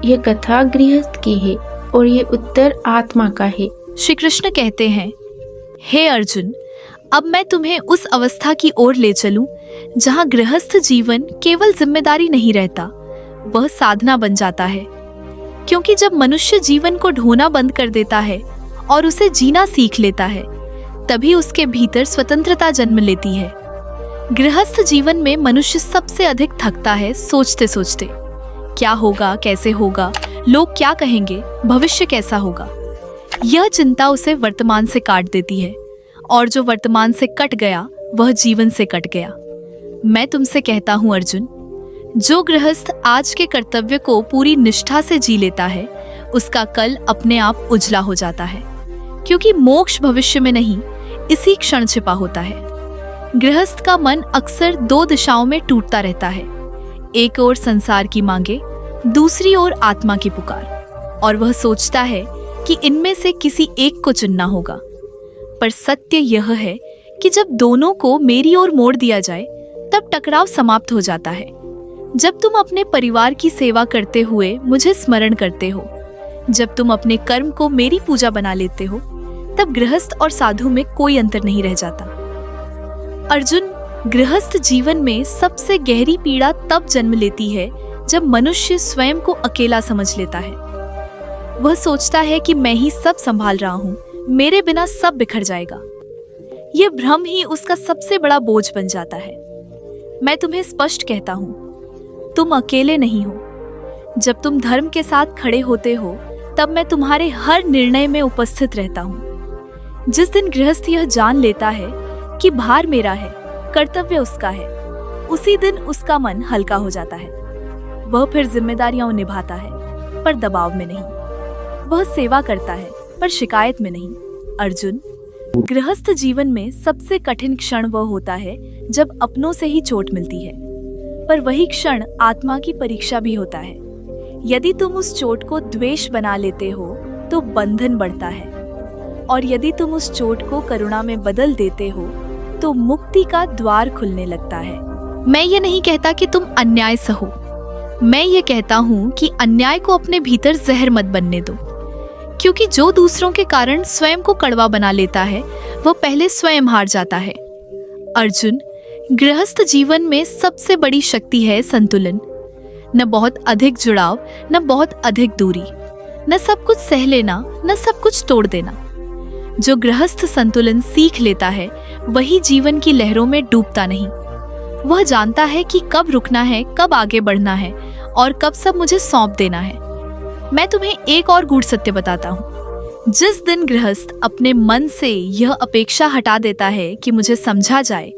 ये कथा गृहस्थ की है और ये उत्तर आत्मा का है। श्री कृष्ण कहते हैं, हे अर्जुन, अब मैं तुम्हें उस अवस्था की ओर ले चलूं जहां गृहस्थ जीवन केवल जिम्मेदारी नहीं रहता, वह साधना बन जाता है। क्योंकि जब मनुष्य जीवन को ढोना बंद कर देता है और उसे जीना सीख लेता है, तभी उसके भीतर स्वतंत्रता जन्म लेती है। गृहस्थ जीवन में मनुष्य सबसे अधिक थकता है सोचते सोचते, क्या होगा, कैसे होगा, लोग क्या कहेंगे, भविष्य कैसा होगा। यह चिंता उसे वर्तमान से काट देती है, और जो वर्तमान से कट गया वह जीवन से कट गया। मैं तुमसे कहता हूं अर्जुन, जो गृहस्थ आज के कर्तव्य को पूरी निष्ठा से जी लेता है, उसका कल अपने आप उजला हो जाता है। क्योंकि मोक्ष भविष्य में नहीं, इसी क्षण छिपा होता है। गृहस्थ का मन अक्सर दो दिशाओं में टूटता रहता है, एक ओर संसार की मांगे, दूसरी ओर आत्मा की पुकार, और वह सोचता है कि इनमें से किसी एक को चुनना होगा। पर सत्य यह है कि जब दोनों को मेरी ओर मोड़ दिया जाए, तब टकराव समाप्त हो जाता है। जब तुम अपने परिवार की सेवा करते हुए मुझे स्मरण करते हो, जब तुम अपने कर्म को मेरी पूजा बना लेते हो, तब गृहस्थ और साधु में कोई अंतर नहीं रह जाता। अर्जुन, गृहस्थ जीवन में सबसे गहरी पीड़ा तब जन्म लेती है जब मनुष्य स्वयं को अकेला समझ लेता है। वह सोचता है कि मैं ही सब संभाल रहा हूँ, मेरे बिना सब बिखर जाएगा। यह भ्रम ही उसका सबसे बड़ा बोझ बन जाता है। मैं तुम्हें स्पष्ट कहता हूँ, तुम अकेले नहीं हो। जब तुम धर्म के साथ खड़े होते हो, तब मैं तुम्हारे हर निर्णय में उपस्थित रहता हूँ। जिस दिन गृहस्थ यह जान लेता है कि भार मेरा है, कर्तव्य उसका है, उसी दिन उसका मन हल्का हो जाता है। वह फिर जिम्मेदारियां निभाता है, पर दबाव में नहीं। वह सेवा करता है, पर शिकायत में नहीं। अर्जुन, गृहस्थ जीवन में सबसे कठिन क्षण वह होता है जब अपनों से ही चोट मिलती है, पर वही क्षण आत्मा की परीक्षा भी होता है। यदि तुम उस चोट को द्वेष बना लेते हो तो बंधन बढ़ता है, और यदि तुम उस चोट को करुणा में बदल देते हो तो मुक्ति का द्वार खुलने लगता है। मैं ये नहीं कहता कि तुम अन्याय सहो, मैं ये कहता हूँ कि अन्याय को अपने भीतर जहर मत बनने दो। क्योंकि जो दूसरों के कारण स्वयं को कड़वा बना लेता है, वह पहले स्वयं हार जाता है। अर्जुन, गृहस्थ जीवन में सबसे बड़ी शक्ति है संतुलन। न बहुत अधिक जुड़ाव, न बहुत अधिक दूरी, न सब कुछ सह लेना, न सब कुछ तोड़ देना। जो गृहस्थ संतुलन सीख लेता है, वही जीवन की लहरों में डूबता नहीं। वह जानता है कि कब रुकना है, कब आगे बढ़ना है, और कब सब मुझे सौंप देना है। मैं तुम्हें एक और गूढ़ सत्य बताता हूँ। जिस दिन गृहस्थ अपने मन से यह अपेक्षा हटा देता है कि मुझे समझा जाए,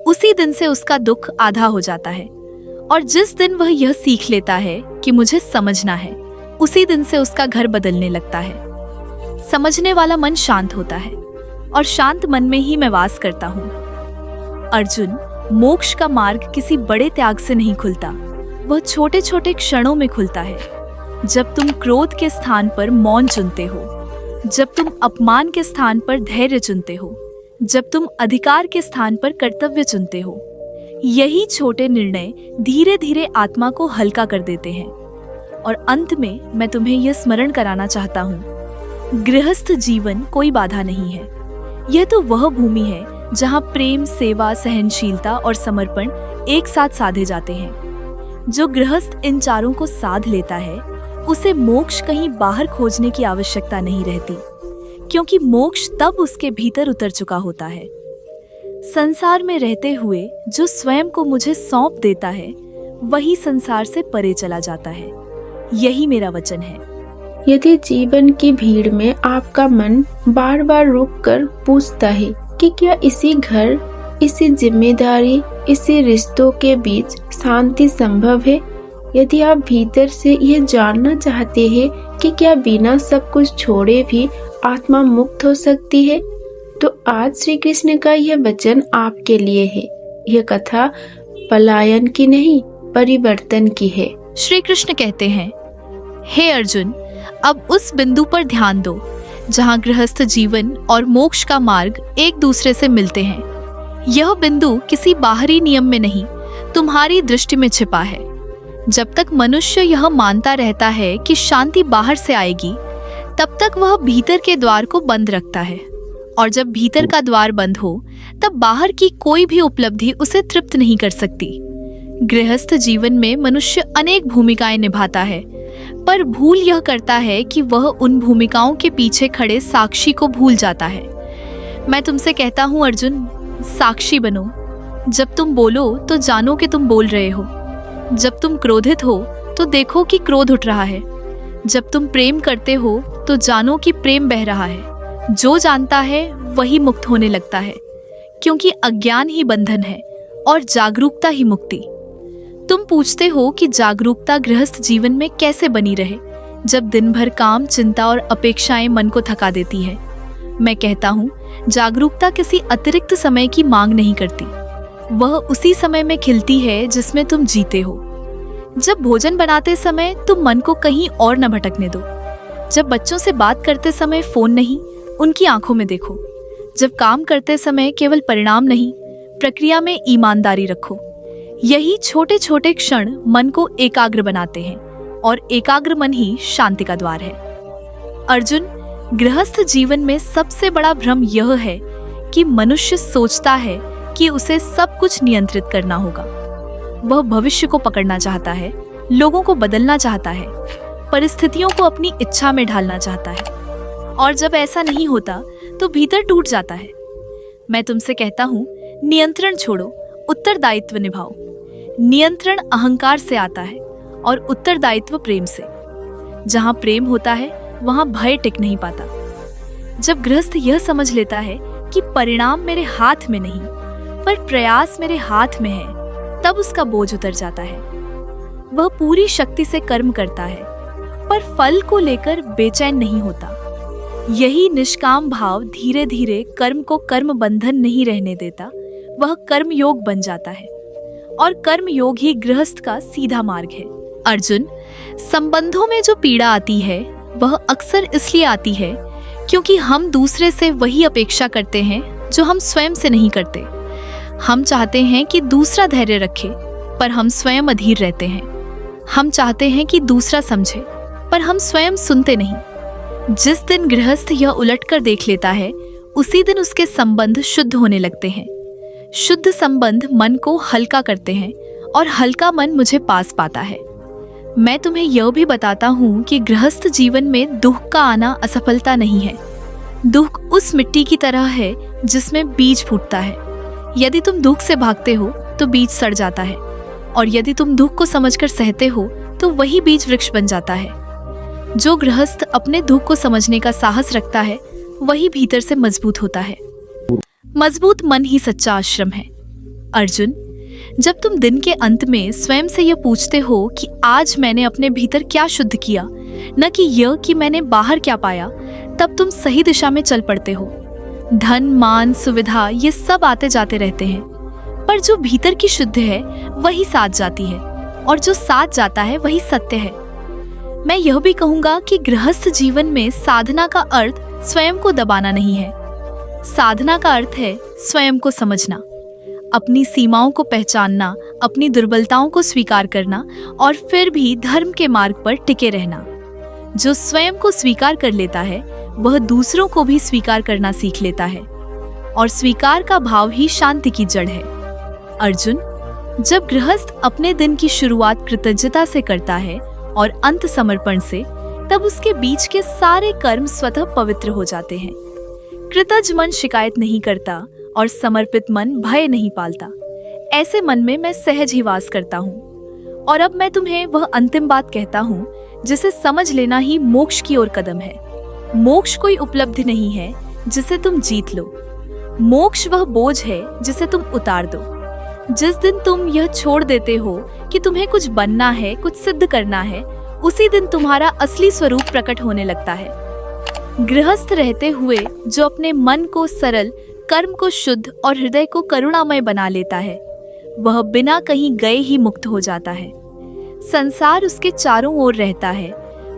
उसी दिन से उसका दुख आधा हो जाता है। और जिस दिन वह यह सीख लेता है कि मुझे समझना है, उसी दिन से उसका घर बदलने लगता है। समझने वाला मन शांत होता है, और शांत मन में ही मैं वास करता हूँ। अर्जुन, मोक्ष का मार्ग किसी बड़े त्याग से नहीं खुलता, वह छोटे छोटे क्षणों में खुलता है। जब तुम क्रोध के स्थान पर मौन चुनते हो, जब तुम अपमान के स्थान पर धैर्य चुनते हो, जब तुम अधिकार के स्थान पर कर्तव्य चुनते हो, यही छोटे निर्णय धीरे धीरे आत्मा को हल्का कर देते हैं। और अंत में मैं तुम्हें यह स्मरण कराना चाहता हूँ, गृहस्थ जीवन कोई बाधा नहीं है। यह तो वह भूमि है जहाँ प्रेम, सेवा, सहनशीलता और समर्पण एक साथ साधे जाते हैं। जो गृहस्थ इन चारों को साध लेता है, उसे मोक्ष कहीं बाहर खोजने की आवश्यकता नहीं रहती, क्योंकि मोक्ष तब उसके भीतर उतर चुका होता है। संसार में रहते हुए जो स्वयं को मुझे सौंप देता है, वही संसार से परे चला जाता है। यही मेरा वचन है। यदि जीवन की भीड़ में आपका मन बार बार रुककर पूछता है कि क्या इसी घर, इसी जिम्मेदारी, इसी रिश्तों के बीच शांति संभव है, यदि आप भीतर से यह जानना चाहते हैं कि क्या बिना सब कुछ छोड़े भी आत्मा मुक्त हो सकती है, तो आज श्री कृष्ण का यह वचन आपके लिए है। यह कथा पलायन की नहीं, परिवर्तन की है। श्री कृष्ण कहते हैं, हे अर्जुन, अब उस बिंदु पर ध्यान दो जहां गृहस्थ जीवन और मोक्ष का मार्ग एक दूसरे से मिलते हैं। यह बिंदु किसी बाहरी नियम में नहीं, तुम्हारी दृष्टि में छिपा है। जब तक मनुष्य यह मानता रहता है कि शांति बाहर से आएगी, तब तक वह भीतर के द्वार को बंद रखता है, और जब भीतर का द्वार बंद हो, तब बाहर की कोई भी उपलब्धि उसे तृप्त नहीं कर सकती। गृहस्थ जीवन में मनुष्य अनेक भूमिकाएं निभाता है, पर भूल यह करता है कि वह उन भूमिकाओं के पीछे खड़े साक्षी को भूल जाता है। मैं तुमसे कहता हूँ अर्जुन, साक्षी बनो। जब तुम बोलो तो जानो कि तुम बोल रहे हो। जब तुम क्रोधित हो तो देखो कि क्रोध उठ रहा है। जब तुम प्रेम करते हो तो जानो कि प्रेम बह रहा है। जो जानता है वही मुक्त होने लगता है, क्योंकि अज्ञान ही बंधन है और जागरूकता ही मुक्ति। तुम पूछते हो कि जागरूकता गृहस्थ जीवन में कैसे बनी रहे, जब दिन भर काम, चिंता और अपेक्षाएं मन को थका देती है। मैं कहता हूँ, जागरूकता किसी अतिरिक्त समय की मांग नहीं करती। वह उसी समय में खिलती है जिसमें तुम जीते हो। जब भोजन बनाते समय तुम मन को कहीं और न भटकने दो। जब बच्चों से बात करते समय फोन नहीं, उनकी आंखों में देखो। जब काम करते समय केवल परिणाम नहीं, प्रक्रिया में ईमानदारी रखो। यही छोटे छोटे क्षण मन को एकाग्र बनाते हैं, और एकाग्र मन ही शांति का द्वार है। अर्जुन, गृहस्थ जीवन में सबसे बड़ा भ्रम यह है कि मनुष्य सोचता है कि उसे सब कुछ नियंत्रित करना होगा। वह भविष्य को पकड़ना चाहता है, लोगों को बदलना चाहता है, परिस्थितियों को अपनी इच्छा में ढालना चाहता है, और जब ऐसा नहीं होता तो भीतर टूट जाता है। मैं तुमसे कहता हूँ, नियंत्रण छोड़ो, उत्तरदायित्व निभाओ। नियंत्रण अहंकार से आता है और उत्तरदायित्व प्रेम से। जहाँ प्रेम होता है वहाँ भय टिक नहीं पाता। जब गृहस्थ यह समझ लेता है कि परिणाम मेरे हाथ में नहीं, पर प्रयास मेरे हाथ में है, तब उसका बोझ उतर जाता है। वह पूरी शक्ति से कर्म करता है, पर फल को लेकर बेचैन नहीं होता। यही निष्काम भाव धीरे धीरे कर्म को कर्म बंधन नहीं रहने देता, वह कर्म योग बन जाता है, और कर्म योग ही गृहस्थ का सीधा मार्ग है। अर्जुन, संबंधों में जो पीड़ा आती है वह अक्सर इसलिए आती है क्योंकि हम दूसरे से वही अपेक्षा करते हैं जो हम स्वयं से नहीं करते। हम चाहते हैं कि दूसरा धैर्य रखे, पर हम स्वयं अधीर रहते हैं। हम चाहते हैं कि दूसरा समझे, पर हम स्वयं सुनते नहीं। जिस दिन गृहस्थ यह उलट कर देख लेता है, उसी दिन उसके संबंध शुद्ध होने लगते हैं। शुद्ध संबंध मन को हल्का करते हैं, और हल्का मन मुझे पास पाता है। मैं तुम्हें यह भी बताता हूँ कि गृहस्थ जीवन में दुख का आना असफलता नहीं है। दुख उस मिट्टी की तरह है जिसमें बीज फूटता है। यदि तुम दुख से भागते हो तो बीज सड़ जाता है, और यदि तुम दुख को समझकर सहते हो तो वही बीज वृक्ष बन जाता है। जो गृहस्थ अपने दुख को समझने का साहस रखता है, वही भीतर से मजबूत होता है। मजबूत मन ही सच्चा आश्रम है। अर्जुन, जब तुम दिन के अंत में स्वयं से यह पूछते हो कि आज मैंने अपने भीतर क्या शुद्ध किया, न कि यह कि मैंने बाहर क्या पाया, तब तुम सही दिशा में चल पड़ते हो। धन, मान, सुविधा ये सब आते जाते रहते हैं, पर जो भीतर की शुद्ध है वही साथ जाती है, और जो साथ जाता है वही सत्य है। मैं यह भी कहूँगा कि गृहस्थ जीवन में साधना का अर्थ स्वयं को दबाना नहीं है। साधना का अर्थ है स्वयं को समझना, अपनी सीमाओं को पहचानना, अपनी दुर्बलताओं को स्वीकार करना, और फिर भी धर्म के मार्ग पर टिके रहना। जो स्वयं को स्वीकार कर लेता है वह दूसरों को भी स्वीकार करना सीख लेता है, और स्वीकार का भाव ही शांति की जड़ है। अर्जुन, जब गृहस्थ अपने दिन की शुरुआत कृतज्ञता से करता है और अंत समर्पण से, तब उसके बीच के सारे कर्म स्वतः पवित्र हो जाते हैं। कृतज्ञ मन शिकायत नहीं करता और समर्पित मन भय नहीं पालता। ऐसे मन में मैं सहज ही वास करता हूँ। और अब मैं तुम्हें वह अंतिम बात कहता हूँ जिसे समझ लेना ही मोक्ष की ओर कदम है। मोक्ष कोई उपलब्धि नहीं है जिसे तुम जीत लो। मोक्ष वह बोझ है जिसे तुम उतार दो। जिस दिन तुम यह छोड़ देते हो कि तुम्हें कुछ बनना है, कुछ सिद्ध करना है, उसी दिन तुम्हारा असली स्वरूप प्रकट होने लगता है। गृहस्थ रहते हुए जो अपने मन को सरल, कर्म को शुद्ध और हृदय को करुणामय बना लेता है, वह बिना कहीं गए ही मुक्त हो जाता है। संसार उसके चारों ओर रहता है,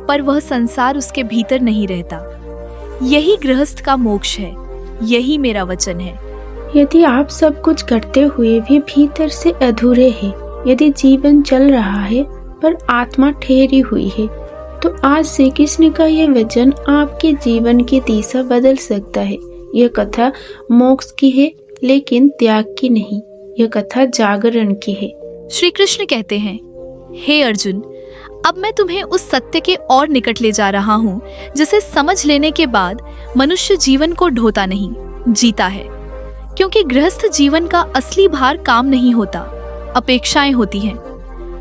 पर वह संसार उसके भीतर नहीं रहता। यही गृहस्थ का मोक्ष है, यही मेरा वचन है। यदि आप सब कुछ करते हुए भी भीतर से अधूरे हैं, यदि जीवन चल रहा है पर आत्मा ठहरी हुई है, तो आज श्री कृष्ण का यह वचन आपके जीवन की दिशा बदल सकता है। यह कथा मोक्ष की है, लेकिन त्याग की नहीं। यह कथा जागरण की है। श्री कृष्ण कहते हैं, हे अर्जुन, अब मैं तुम्हें उस सत्य के और निकट ले जा रहा हूँ जिसे समझ लेने के बाद मनुष्य जीवन को ढोता नहीं, जीता है। क्योंकि गृहस्थ जीवन का असली भार काम नहीं होता, अपेक्षाएं होती हैं।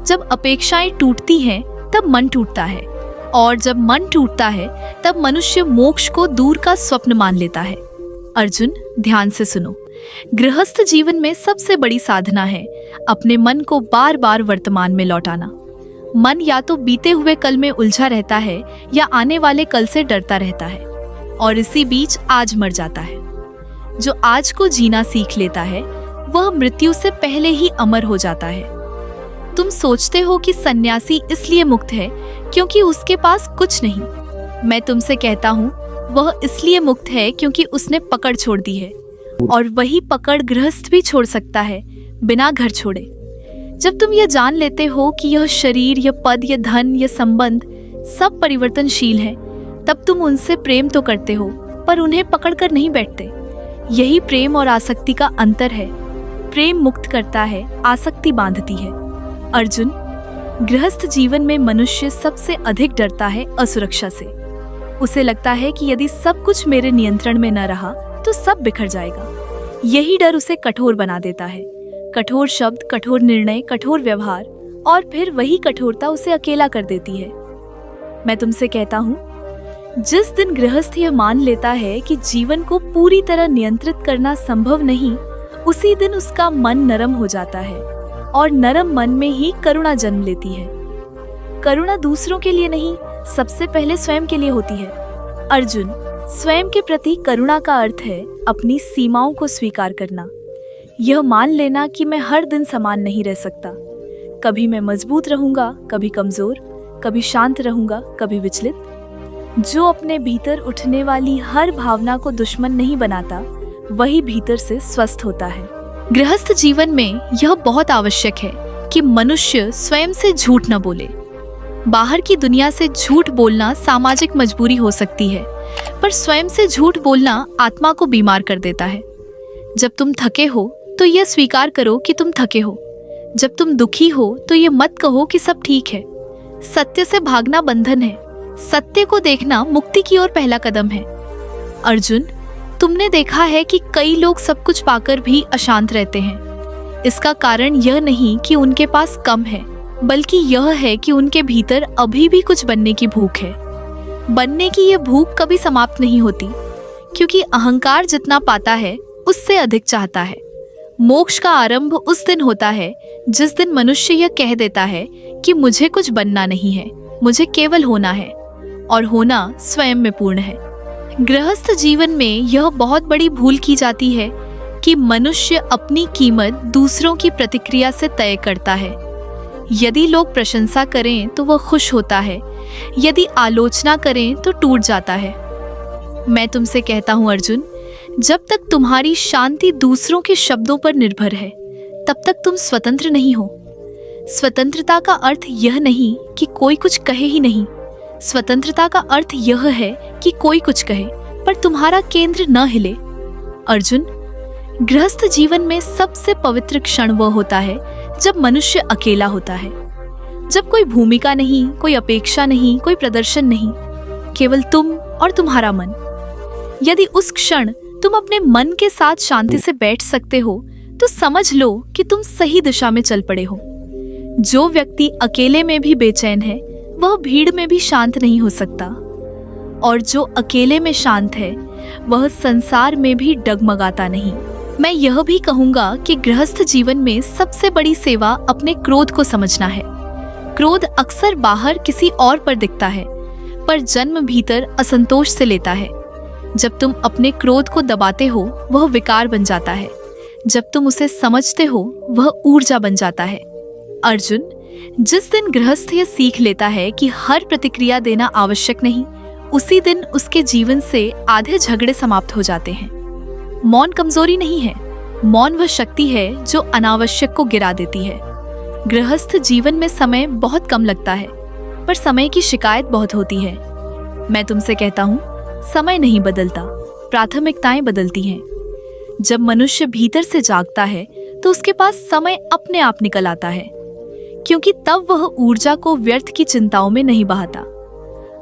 जब अपेक्षाएं टूटती हैं तब मन टूटता है, और जब मन टूटता है तब मनुष्य मोक्ष को दूर का स्वप्न मान लेता है। अर्जुन, ध्यान से सुनो। गृहस्थ जीवन में सबसे बड़ी साधना है अपने मन को बार बार वर्तमान में लौटाना। मन या तो बीते हुए कल में उलझा रहता है या आने वाले कल से डरता रहता है, और इसी बीच आज मर जाता है। जो आज को जीना सीख लेता है वह मृत्यु से पहले ही अमर हो जाता है। तुम सोचते हो कि सन्यासी इसलिए मुक्त है क्योंकि उसके पास कुछ नहीं। मैं तुमसे कहता हूँ, वह इसलिए मुक्त है क्योंकि उसने पकड़ छोड़ दी है, और वही पकड़ गृहस्थ भी छोड़ सकता है बिना घर छोड़े। जब तुम यह जान लेते हो कि यह शरीर, यह पद, यह धन, यह संबंध सब परिवर्तनशील है, तब तुम उनसे प्रेम तो करते हो पर उन्हें पकड़कर नहीं बैठते। यही प्रेम और आसक्ति का अंतर है। प्रेम मुक्त करता है, आसक्ति बांधती है। अर्जुन, गृहस्थ जीवन में मनुष्य सबसे अधिक डरता है असुरक्षा से। उसे लगता है कि यदि सब कुछ मेरे नियंत्रण में न रहा तो सब बिखर जाएगा। यही डर उसे कठोर बना देता है। कठोर शब्द, कठोर निर्णय, कठोर व्यवहार, और फिर वही कठोरता उसे अकेला कर देती है। मैं तुमसे कहता हूँ, जिस दिन गृहस्थ यह मान लेता है कि जीवन को पूरी तरह नियंत्रित करना संभव नहीं, उसी दिन उसका मन नरम हो जाता है, और नरम मन में ही करुणा जन्म लेती है। करुणा दूसरों के लिए नहीं, सबसे पहले स्वयं के लिए होती है। अर्जुन, स्वयं के प्रति करुणा का अर्थ है अपनी सीमाओं को स्वीकार करना। यह मान लेना कि मैं हर दिन समान नहीं रह सकता। कभी मैं मजबूत रहूंगा, कभी कमजोर, कभी शांत रहूंगा, कभी विचलित। जो अपने भीतर उठने वाली हर भावना को दुश्मन नहीं बनाता, वही भीतर से स्वस्थ होता है। गृहस्थ जीवन में यह बहुत आवश्यक है कि मनुष्य स्वयं से झूठ न बोले। बाहर की दुनिया से झूठ बोलना सामाजिक मजबूरी हो सकती है, पर स्वयं से झूठ बोलना आत्मा को बीमार कर देता है। जब तुम थके हो तो यह स्वीकार करो कि तुम थके हो। जब तुम दुखी हो तो यह मत कहो कि सब ठीक है। सत्य से भागना बंधन है, सत्य को देखना मुक्ति की ओर पहला कदम है। अर्जुन, तुमने देखा है कि कई लोग सब कुछ पाकर भी अशांत रहते हैं। इसका कारण यह नहीं कि उनके पास कम है, बल्कि यह है कि उनके भीतर अभी भी कुछ बनने की भूख है। बनने की यह भूख कभी समाप्त नहीं होती, क्योंकि अहंकार जितना पाता है उससे अधिक चाहता है। मोक्ष का आरंभ उस दिन होता है जिस दिन मनुष्य यह कह देता है कि मुझे कुछ बनना नहीं है, मुझे केवल होना है, और होना स्वयं में पूर्ण है। गृहस्थ जीवन में यह बहुत बड़ी भूल की जाती है कि मनुष्य अपनी कीमत दूसरों की प्रतिक्रिया से तय करता है। यदि लोग प्रशंसा करें तो वह खुश होता है, यदि आलोचना करें तो टूट जाता है। मैं तुमसे कहता हूँ अर्जुन, जब तक तुम्हारी शांति दूसरों के शब्दों पर निर्भर है, तब तक तुम स्वतंत्र नहीं हो। स्वतंत्रता का अर्थ यह नहीं कि कोई कुछ कहे ही नहीं। स्वतंत्रता का अर्थ यह है कि कोई कुछ कहे पर तुम्हारा केंद्र न हिले। अर्जुन, गृहस्थ जीवन में सबसे पवित्र क्षण वह होता है जब मनुष्य अकेला होता है, जब कोई भूमिका नहीं, कोई अपेक्षा नहीं, कोई प्रदर्शन नहीं, केवल तुम और तुम्हारा मन। यदि उस क्षण तुम अपने मन के साथ शांति से बैठ सकते हो तो समझ लो कि तुम सही दिशा में चल पड़े हो। जो व्यक्ति अकेले में भी बेचैन है वह भीड़ में भी शांत नहीं हो सकता, और जो अकेले में शांत है वह संसार में भी डगमगाता नहीं। मैं यह भी कहूंगा कि गृहस्थ जीवन में सबसे बड़ी सेवा अपने क्रोध को समझना है। क्रोध अक्सर बाहर किसी और पर दिखता है, पर जन्म भीतर असंतोष से लेता है। जब तुम अपने क्रोध को दबाते हो वह विकार बन जाता है, जब तुम उसे समझते हो वह ऊर्जा बन जाता है। अर्जुन, जिस दिन गृहस्थ यह सीख लेता है कि हर प्रतिक्रिया देना आवश्यक नहीं, उसी दिन उसके जीवन से आधे झगड़े समाप्त हो जाते हैं। मौन कमजोरी नहीं है, मौन वह शक्ति है जो अनावश्यक को गिरा देती है। गृहस्थ जीवन में समय बहुत कम लगता है, पर समय की शिकायत बहुत होती है। मैं तुमसे कहता हूँ, समय नहीं बदलता, प्राथमिकताएं बदलती हैं। जब मनुष्य भीतर से जागता है तो उसके पास समय अपने आप निकल आता है, क्योंकि तब वह ऊर्जा को व्यर्थ की चिंताओं में नहीं बहाता।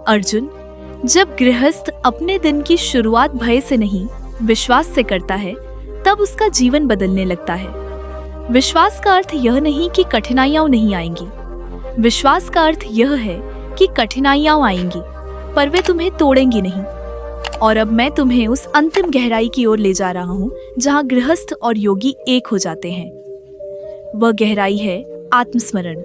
अर्जुन, जब गृहस्थ अपने दिन की शुरुआत भय से नहीं, विश्वास से करता है, तब उसका जीवन बदलने लगता है। विश्वास का अर्थ यह नहीं कि कठिनाइयां नहीं आएंगी। विश्वास का अर्थ यह है कि कठिनाइयां आएंगी, पर वे तुम्हें तोड़ेंगी नहीं। और अब मैं तुम्हें उस अंतिम गहराई की ओर ले जा रहा हूँ जहाँ गृहस्थ और योगी एक हो जाते हैं। वह गहराई है आत्मस्मरण।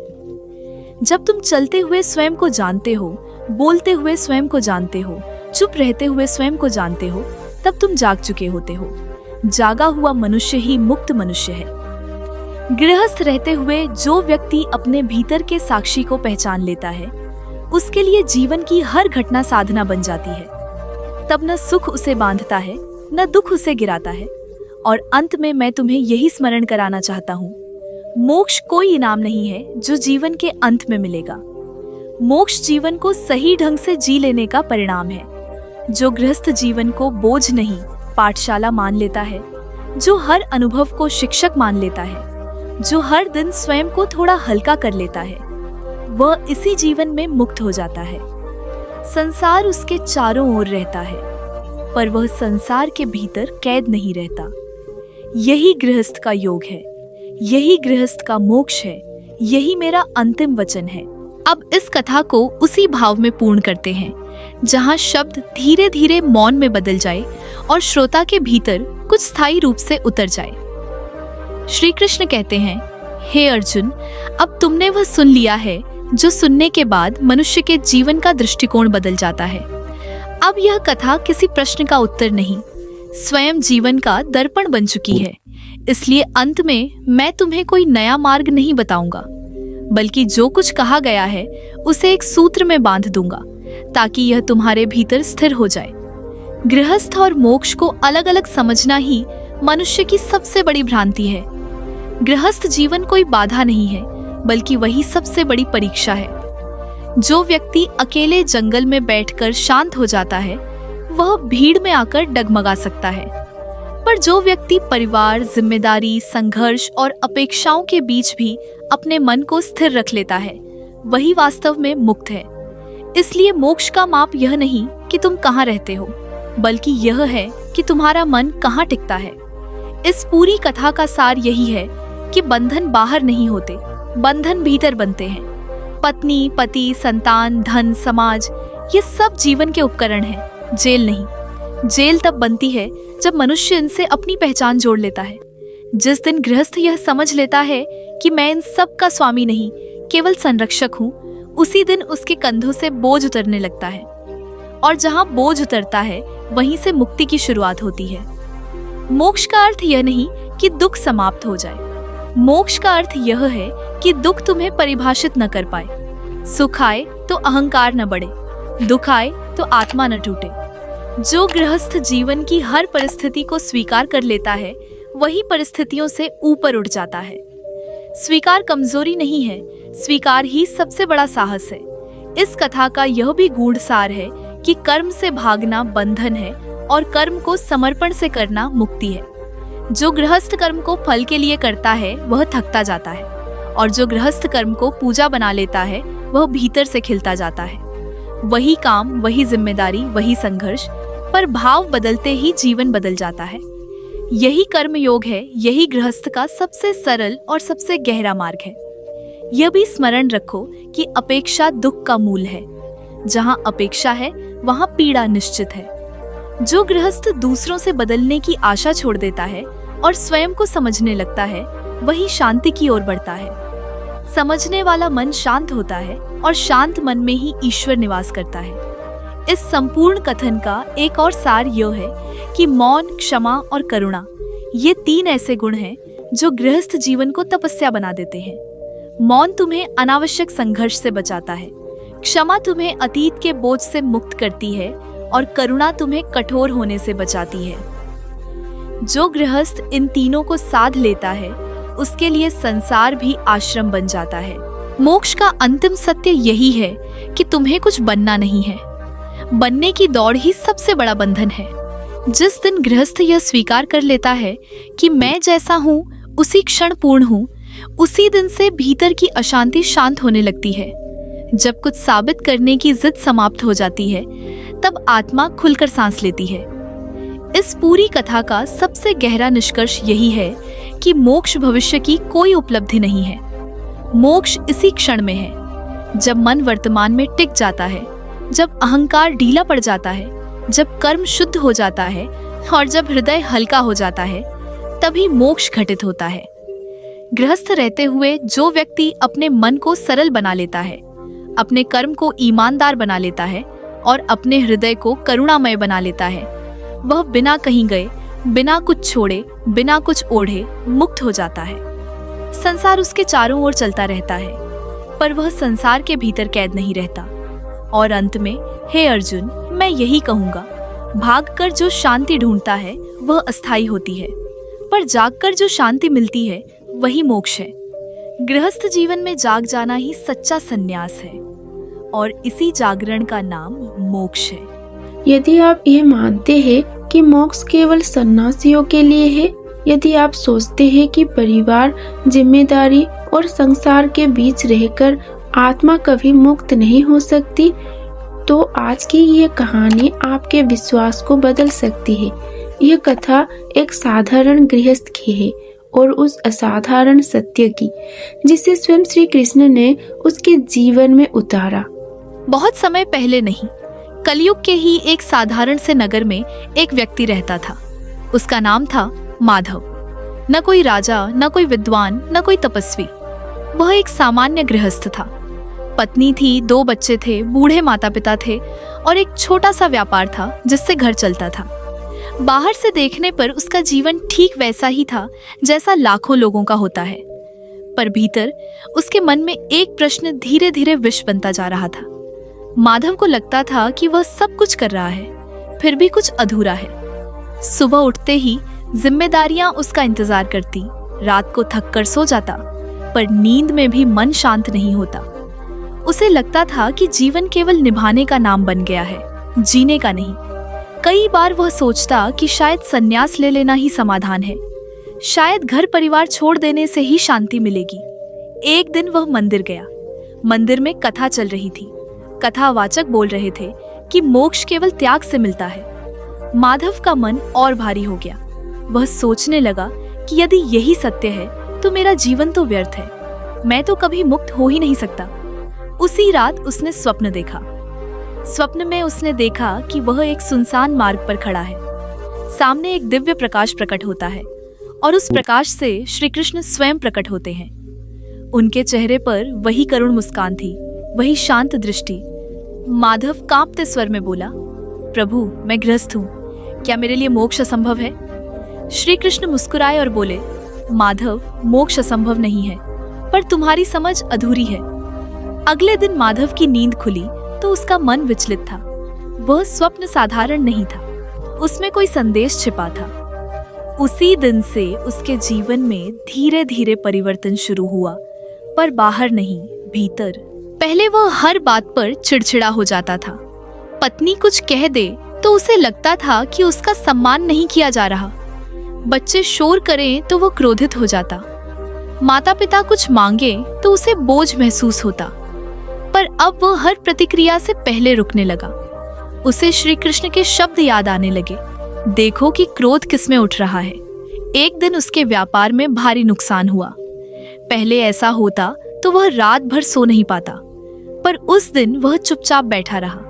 जब तुम चलते हुए स्वयं को जानते हो, बोलते हुए स्वयं को जानते हो, चुप रहते हुए स्वयं को जानते हो, तब तुम जाग चुके होते हो। जागा हुआ मनुष्य ही मुक्त मनुष्य है। गृहस्थ रहते हुए जो व्यक्ति अपने भीतर के साक्षी को पहचान लेता है, उसके लिए जीवन की हर घटना साधना बन जाती है। तब न सुख उसे बांधता है, न दुख उसे गिराता है। और अंत में मैं तुम्हें यही स्मरण कराना चाहता हूँ, मोक्ष कोई इनाम नहीं है जो जीवन के अंत में मिलेगा। मोक्ष जीवन को सही ढंग से जी लेने का परिणाम है। जो गृहस्थ जीवन को बोझ नहीं, पाठशाला मान लेता है, जो हर अनुभव को शिक्षक मान लेता है, जो हर दिन स्वयं को थोड़ा हल्का कर लेता है, वह इसी जीवन में मुक्त हो जाता है। संसार उसके चारों ओर रहता है, पर वह संसार के भीतर कैद नहीं रहता। यही गृहस्थ का योग है, यही गृहस्थ का मोक्ष है, यही मेरा अंतिम वचन है। अब इस कथा को उसी भाव में पूर्ण करते हैं जहाँ शब्द धीरे धीरे मौन में बदल जाए और श्रोता के भीतर कुछ स्थायी रूप से उतर जाए। श्री कृष्ण कहते हैं, हे अर्जुन, अब तुमने वह सुन लिया है जो सुनने के बाद मनुष्य के जीवन का दृष्टिकोण बदल जाता है। अब यह कथा किसी प्रश्न का उत्तर नहीं, स्वयं जीवन का दर्पण बन चुकी है। इसलिए अंत में मैं तुम्हें कोई नया मार्ग नहीं बताऊंगा, बल्कि जो कुछ कहा गया है उसे एक सूत्र में बांध दूंगा, ताकि यह तुम्हारे भीतर स्थिर हो जाए। गृहस्थ और मोक्ष को अलग अलग समझना ही मनुष्य की सबसे बड़ी भ्रांति है। गृहस्थ जीवन कोई बाधा नहीं है, बल्कि वही सबसे बड़ी परीक्षा है। जो व्यक्ति अकेले जंगल में बैठकर शांत हो जाता है, वह भीड़ में आकर डगमगा सकता है। पर जो व्यक्ति परिवार, जिम्मेदारी, संघर्ष और अपेक्षाओं के बीच भी अपने मन को स्थिर रख लेता है, वही वास्तव में मुक्त है। इसलिए मोक्ष का माप यह नहीं कि तुम कहाँ रहते हो, बल्कि यह है कि तुम्हारा मन कहाँ टिकता है। इस पूरी कथा का सार यही है कि बंधन बाहर नहीं होते, बंधन भीतर बनते हैं। पत्नी, पति, संतान, धन, समाज, ये सब जीवन के उपकरण हैं, जेल नहीं। जेल तब बनती है जब मनुष्य इनसे अपनी पहचान जोड़ लेता है। जिस दिन गृहस्थ यह समझ लेता है कि मैं इन सब का स्वामी नहीं, केवल संरक्षक हूँ, उसी दिन उसके कंधों से बोझ उतरने लगता है। और जहाँ बोझ उतरता है, वहीं से मुक्ति की शुरुआत होती है। मोक्ष का अर्थ यह नहीं कि दुख समाप्त हो जाए। मोक्ष का अर्थ यह है कि दुख तुम्हें परिभाषित न कर पाए। सुख आए तो अहंकार न बढ़े, दुख आए तो आत्मा न टूटे। जो गृहस्थ जीवन की हर परिस्थिति को स्वीकार कर लेता है, वही परिस्थितियों से ऊपर उठ जाता है। स्वीकार कमजोरी नहीं है, स्वीकार ही सबसे बड़ा साहस है। इस कथा का यह भी गूढ़ सार है कि कर्म से भागना बंधन है और कर्म को समर्पण से करना मुक्ति है। जो गृहस्थ कर्म को फल के लिए करता है, वह थकता जाता है, और जो गृहस्थ कर्म को पूजा बना लेता है, वह भीतर से खिलता जाता है। वही काम, वही जिम्मेदारी, वही संघर्ष, पर भाव बदलते ही जीवन बदल जाता है। यही कर्म योग है, यही गृहस्थ का सबसे सरल और सबसे गहरा मार्ग है। यह भी स्मरण रखो कि अपेक्षा दुख का मूल है। जहाँ अपेक्षा है, वहाँ पीड़ा निश्चित है। जो गृहस्थ दूसरों से बदलने की आशा छोड़ देता है और स्वयं को समझने लगता है, वही शांति की ओर बढ़ता है। समझने वाला मन शांत होता है और शांत मन में ही ईश्वर निवास करता है। इस संपूर्ण कथन का एक और सार यह है कि मौन, क्षमा और करुणा, ये तीन ऐसे गुण हैं जो गृहस्थ जीवन को तपस्या बना देते हैं। मौन तुम्हें अनावश्यक संघर्ष से बचाता है, क्षमा तुम्हें अतीत के बोझ से मुक्त करती है और करुणा तुम्हें कठोर होने से बचाती है। जो गृहस्थ इन तीनों को साध लेता है उसके लिए संसार भी आश्रम बन जाता है। मोक्ष का अंतिम सत्य यही है कि तुम्हें कुछ बनना नहीं है। बनने की दौड़ ही सबसे बड़ा बंधन है। जिस दिन गृहस्थ यह स्वीकार कर लेता है कि मैं जैसा हूँ उसी क्षण पूर्ण हूँ, उसी दिन से भीतर की अशांति शांत होने लगती है। जब कुछ साबित करने की जिद समाप्त हो जाती है तब आत्मा खुलकर सांस लेती है। इस पूरी कथा का सबसे गहरा निष्कर्ष यही है कि मोक्ष भविष्य की कोई उपलब्धि नहीं है। मोक्ष इसी क्षण में है, जब मन वर्तमान में टिक जाता है, जब अहंकार ढीला पड़ जाता है, जब कर्म शुद्ध हो जाता है और जब हृदय हल्का हो जाता है, तभी मोक्ष घटित होता है। गृहस्थ रहते हुए जो व्यक्ति अपने मन को सरल बना लेता है, अपने कर्म को ईमानदार बना लेता है और अपने हृदय को करुणामय बना लेता है, वह बिना कहीं गए, बिना कुछ छोड़े, बिना कुछ ओढ़े मुक्त हो जाता है। संसार उसके चारों ओर चलता रहता है, पर वह संसार के भीतर कैद नहीं रहता। और अंत में, हे अर्जुन, मैं यही कहूँगा, भागकर जो शांति ढूंढता है वह अस्थायी होती है, पर जागकर जो शांति मिलती है वही मोक्ष है। गृहस्थ जीवन में जाग जाना ही सच्चा संन्यास है और इसी जागरण का नाम मोक्ष है। यदि आप ये मानते हैं कि मोक्ष केवल सन्यासियों के लिए है, यदि आप सोचते हैं कि परिवार, जिम्मेदारी और संसार के बीच रहकर आत्मा कभी मुक्त नहीं हो सकती, तो आज की ये कहानी आपके विश्वास को बदल सकती है। यह कथा एक साधारण गृहस्थ की है और उस असाधारण सत्य की जिसे स्वयं श्री कृष्ण ने उसके जीवन में उतारा। बहुत समय पहले नहीं, कलयुग के ही एक साधारण से नगर में एक व्यक्ति रहता था। उसका नाम था माधव। न कोई राजा, न कोई विद्वान, न कोई तपस्वी। वह एक सामान्य गृहस्थ था। पत्नी थी, 2 बच्चे थे, बूढ़े माता पिता थे और एक छोटा सा व्यापार था जिससे घर चलता था। बाहर से देखने पर उसका जीवन ठीक वैसा ही था जैसा लाखों लोगों का होता है, पर भीतर उसके मन में एक प्रश्न धीरे धीरे विष बनता जा रहा था। माधव को लगता था कि वह सब कुछ कर रहा है, फिर भी कुछ अधूरा है। सुबह उठते ही जिम्मेदारियां उसका इंतजार करती, रात को थक कर सो जाता, पर नींद में भी मन शांत नहीं होता। उसे लगता था कि जीवन केवल निभाने का नाम बन गया है, जीने का नहीं। कई बार वह सोचता कि शायद संन्यास ले लेना ही समाधान है, शायद घर परिवार छोड़ देने से ही शांति मिलेगी। एक दिन वह मंदिर गया। मंदिर में कथा चल रही थी। कथावाचक बोल रहे थे कि मोक्ष केवल त्याग से मिलता है। माधव का मन और भारी हो गया। वह सोचने लगा कि यदि यही सत्य है तो मेरा जीवन तो व्यर्थ है, मैं तो कभी मुक्त हो ही नहीं सकता। उसी रात उसने स्वप्न देखा। स्वप्न में उसने देखा कि वह एक सुनसान मार्ग पर खड़ा है। सामने एक दिव्य प्रकाश प्रकट होता है और उस प्रकाश से श्री कृष्ण स्वयं प्रकट होते हैं। उनके चेहरे पर वही करुण मुस्कान थी, वही शांत दृष्टि। माधव कांपते स्वर में बोला, प्रभु, मैं गृहस्थ हूँ, क्या मेरे लिए मोक्ष असंभव है? श्री कृष्ण मुस्कुराए और बोले, माधव, मोक्ष असंभव नहीं है, पर तुम्हारी समझ अधूरी है। अगले दिन माधव की नींद खुली तो उसका मन विचलित था। वह स्वप्न साधारण नहीं था, उसमें कोई संदेश छिपा था। उसी दिन से उसके जीवन में धीरे धीरे परिवर्तन शुरू हुआ, पर बाहर नहीं, भीतर। पहले वह हर बात पर चिड़चिड़ा हो जाता था। पत्नी कुछ कह दे तो उसे लगता था कि उसका सम्मान नहीं किया जा रहा। बच्चे शोर करें तो वो क्रोधित हो जाता। माता पिता कुछ मांगे तो उसे बोझ महसूस होता। पर अब वह हर प्रतिक्रिया से पहले रुकने लगा। उसे श्री कृष्ण के शब्द याद आने लगे, देखो कि क्रोध किसमें उठ रहा है। एक दिन उसके व्यापार में भारी नुकसान हुआ। पहले ऐसा होता तो वह रात भर सो नहीं पाता, पर उस दिन वह चुपचाप बैठा रहा।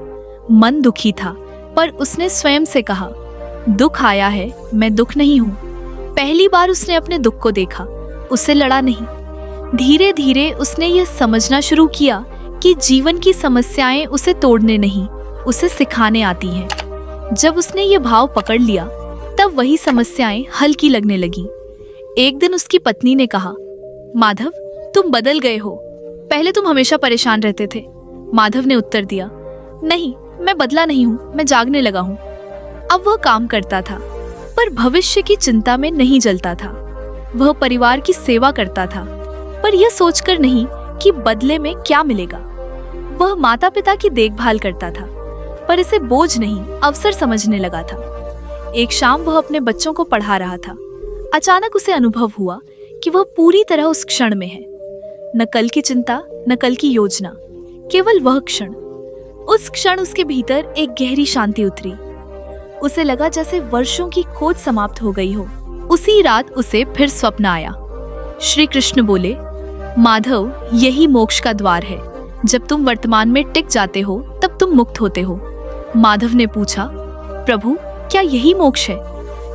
मन दुखी था, पर उसने स्वयं से कहा, दुख आया है, मैं दुख नहीं हूँ। पहली बार उसने अपने दुख को देखा, उससे लड़ा नहीं। धीरे धीरे उसने यह समझना शुरू किया कि जीवन की समस्याएं उसे तोड़ने नहीं, उसे सिखाने आती हैं। जब उसने ये भाव पकड़ लिया, तब वही समस्याएं हल्की लगने लगी। एक दिन उसकी पत्नी ने कहा, माधव, तुम बदल गए हो, पहले तुम हमेशा परेशान रहते थे। माधव ने उत्तर दिया, नहीं, मैं बदला नहीं हूँ, मैं जागने लगा हूँ। अब वह काम करता था, पर भविष्य की चिंता में नहीं जलता था। वह परिवार की सेवा करता था, पर यह सोचकर नहीं कि बदले में क्या मिलेगा। वह माता पिता की देखभाल करता था, पर इसे बोझ नहीं, अवसर समझने लगा था। एक शाम वह अपने बच्चों को पढ़ा रहा था। अचानक उसे अनुभव हुआ कि वह पूरी तरह उस क्षण में है। न कल की चिंता, न कल की योजना, केवल वह क्षण। उस क्षण उसके भीतर एक गहरी शांति उतरी। उसे लगा जैसे वर्षों की खोज समाप्त हो गई हो। उसी रात उसे फिर स्वप्न आया। श्री कृष्ण बोले, माधव, यही मोक्ष का द्वार है। जब तुम वर्तमान में टिक जाते हो तब तुम मुक्त होते हो। माधव ने पूछा, प्रभु, क्या यही मोक्ष है?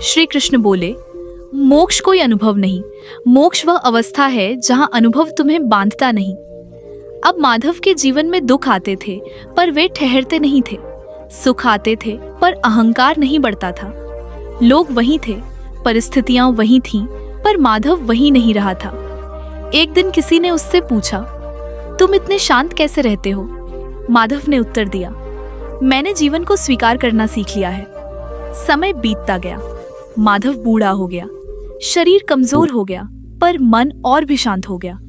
श्री कृष्ण बोले, मोक्ष कोई अनुभव नहीं, मोक्ष वह अवस्था है जहां अनुभव तुम्हें बांधता नहीं। अब माधव के जीवन में दुख आते थे, पर वे ठहरते नहीं थे। सुख आते थे, पर अहंकार नहीं बढ़ता था। लोग वहीं थे, परिस्थितियां वहीं थीं, पर माधव वहीं नहीं रहा था। एक दिन किसी ने उससे पूछा, तुम इतने शांत कैसे रहते हो? माधव ने उत्तर दिया, मैंने जीवन को स्वीकार करना सीख लिया है। समय बीतता गया, माधव बूढ़ा हो गया, शरीर कमजोर हो गया, पर मन और भी शांत हो गया।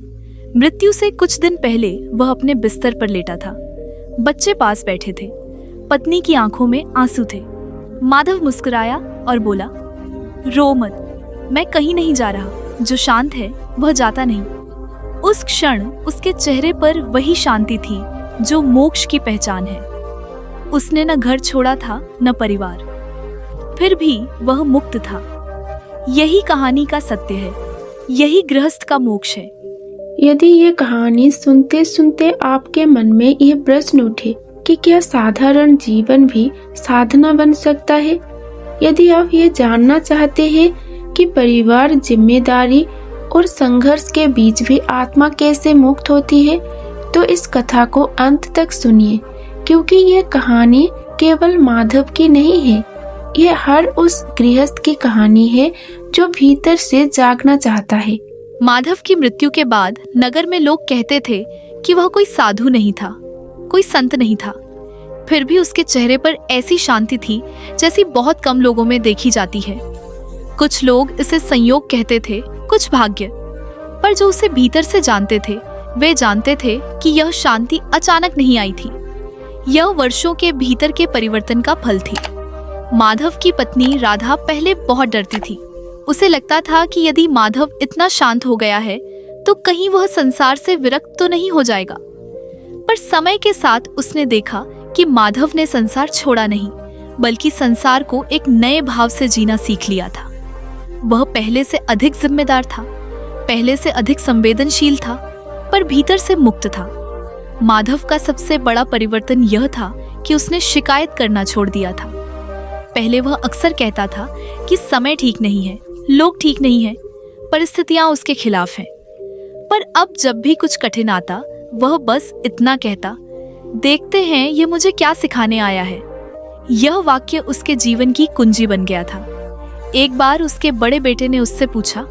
मृत्यु से कुछ दिन पहले वह अपने बिस्तर पर लेटा था। बच्चे पास बैठे थे, पत्नी की आंखों में आंसू थे। माधव मुस्कुराया और बोला, रो मत, मैं कहीं नहीं जा रहा। जो शांत है वह जाता नहीं। उस क्षण उसके चेहरे पर वही शांति थी जो मोक्ष की पहचान है। उसने न घर छोड़ा था, न परिवार, फिर भी वह मुक्त था। यही कहानी का सत्य है, यही गृहस्थ का मोक्ष है। यदि ये कहानी सुनते सुनते आपके मन में यह प्रश्न उठे कि क्या साधारण जीवन भी साधना बन सकता है, यदि आप ये जानना चाहते हैं कि परिवार, जिम्मेदारी और संघर्ष के बीच भी आत्मा कैसे मुक्त होती है, तो इस कथा को अंत तक सुनिए, क्योंकि ये कहानी केवल माधव की नहीं है, यह हर उस गृहस्थ की कहानी है जो भीतर से जागना चाहता है। माधव की मृत्यु के बाद नगर में लोग कहते थे कि वह कोई साधु नहीं था, कोई संत नहीं था। फिर भी उसके चेहरे पर ऐसी शांति थी जैसी बहुत कम लोगों में देखी जाती है। कुछ लोग इसे संयोग कहते थे, कुछ भाग्य, पर जो उसे भीतर से जानते थे वे जानते थे कि यह शांति अचानक नहीं आई थी। यह वर्षों के भीतर के परिवर्तन का फल थी। माधव की पत्नी राधा पहले बहुत डरती थी। उसे लगता था कि यदि माधव इतना शांत हो गया है तो कहीं वह संसार से विरक्त तो नहीं हो जाएगा। पर समय के साथ उसने देखा कि माधव ने संसार छोड़ा नहीं, बल्कि संसार को एक नए भाव से जीना सीख लिया था। वह पहले से अधिक जिम्मेदार था, पहले से अधिक संवेदनशील था, पर भीतर से मुक्त था। माधव का सबसे बड़ा परिवर्तन यह था कि उसने शिकायत करना छोड़ दिया था। पहले वह अक्सर कहता था कि समय ठीक नहीं है, लोग ठीक नहीं हैं, परिस्थितियां उसके खिलाफ हैं। पर अब जब भी कुछ कठिन आता वह बस इतना कहता, देखते हैं ये मुझे क्या सिखाने आया है। यह वाक्य उसके जीवन की कुंजी बन गया था। एक बार उसके बड़े बेटे ने उससे पूछा,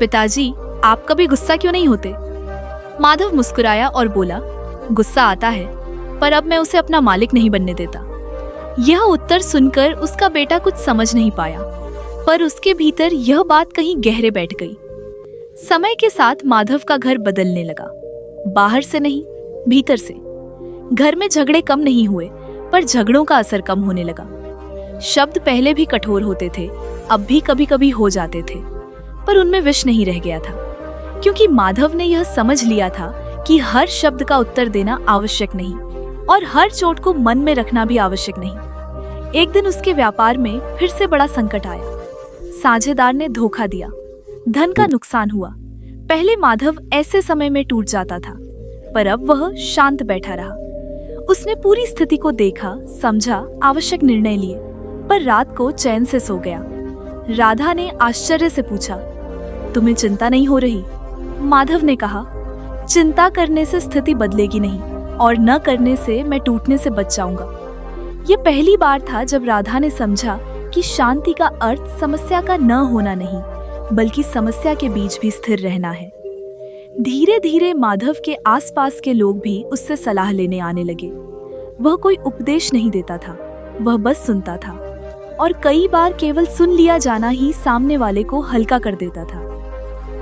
पिताजी, आप कभी गुस्सा क्यों नहीं होते? माधव मुस्कुराया और बोला, गुस्सा आता है, पर अब मैं उसे अपना मालिक नहीं बनने देता। यह उत्तर सुनकर उसका बेटा कुछ समझ नहीं पाया, पर उसके भीतर यह बात कहीं गहरे बैठ गई। समय के साथ माधव का घर बदलने लगा, बाहर से नहीं, भीतर से। घर में झगड़े कम नहीं हुए, पर झगड़ों का असर कम होने लगा। शब्द पहले भी कठोर होते थे, अब भी कभी कभी हो जाते थे, पर उनमें विष नहीं रह गया था, क्योंकि माधव ने यह समझ लिया था कि हर शब्द का उत्तर देना आवश्यक नहीं और हर चोट को मन में रखना भी आवश्यक नहीं। एक दिन उसके व्यापार में फिर से बड़ा संकट आया। साझेदार ने धोखा दिया, धन का नुकसान हुआ। पहले माधव ऐसे समय में टूट जाता था, पर अब वह शांत बैठा रहा। उसने पूरी स्थिति को देखा, समझा, आवश्यक निर्णय लिए, पर रात को चैन से सो गया। राधा ने आश्चर्य से पूछा, तुम्हें चिंता नहीं हो रही? माधव ने कहा, चिंता करने से स्थिति बदलेगी नहीं और न करने से मैं टूटने से बच जाऊंगा। यह पहली बार था जब राधा ने समझा कि शांति का अर्थ समस्या का न होना नहीं, बल्कि समस्या के बीच भी स्थिर रहना है। धीरे धीरे माधव के आसपास के लोग भी उससे सलाह लेने आने लगे। वह कोई उपदेश नहीं देता था, वह बस सुनता था, और कई बार केवल सुन लिया जाना ही सामने वाले को हल्का कर देता था।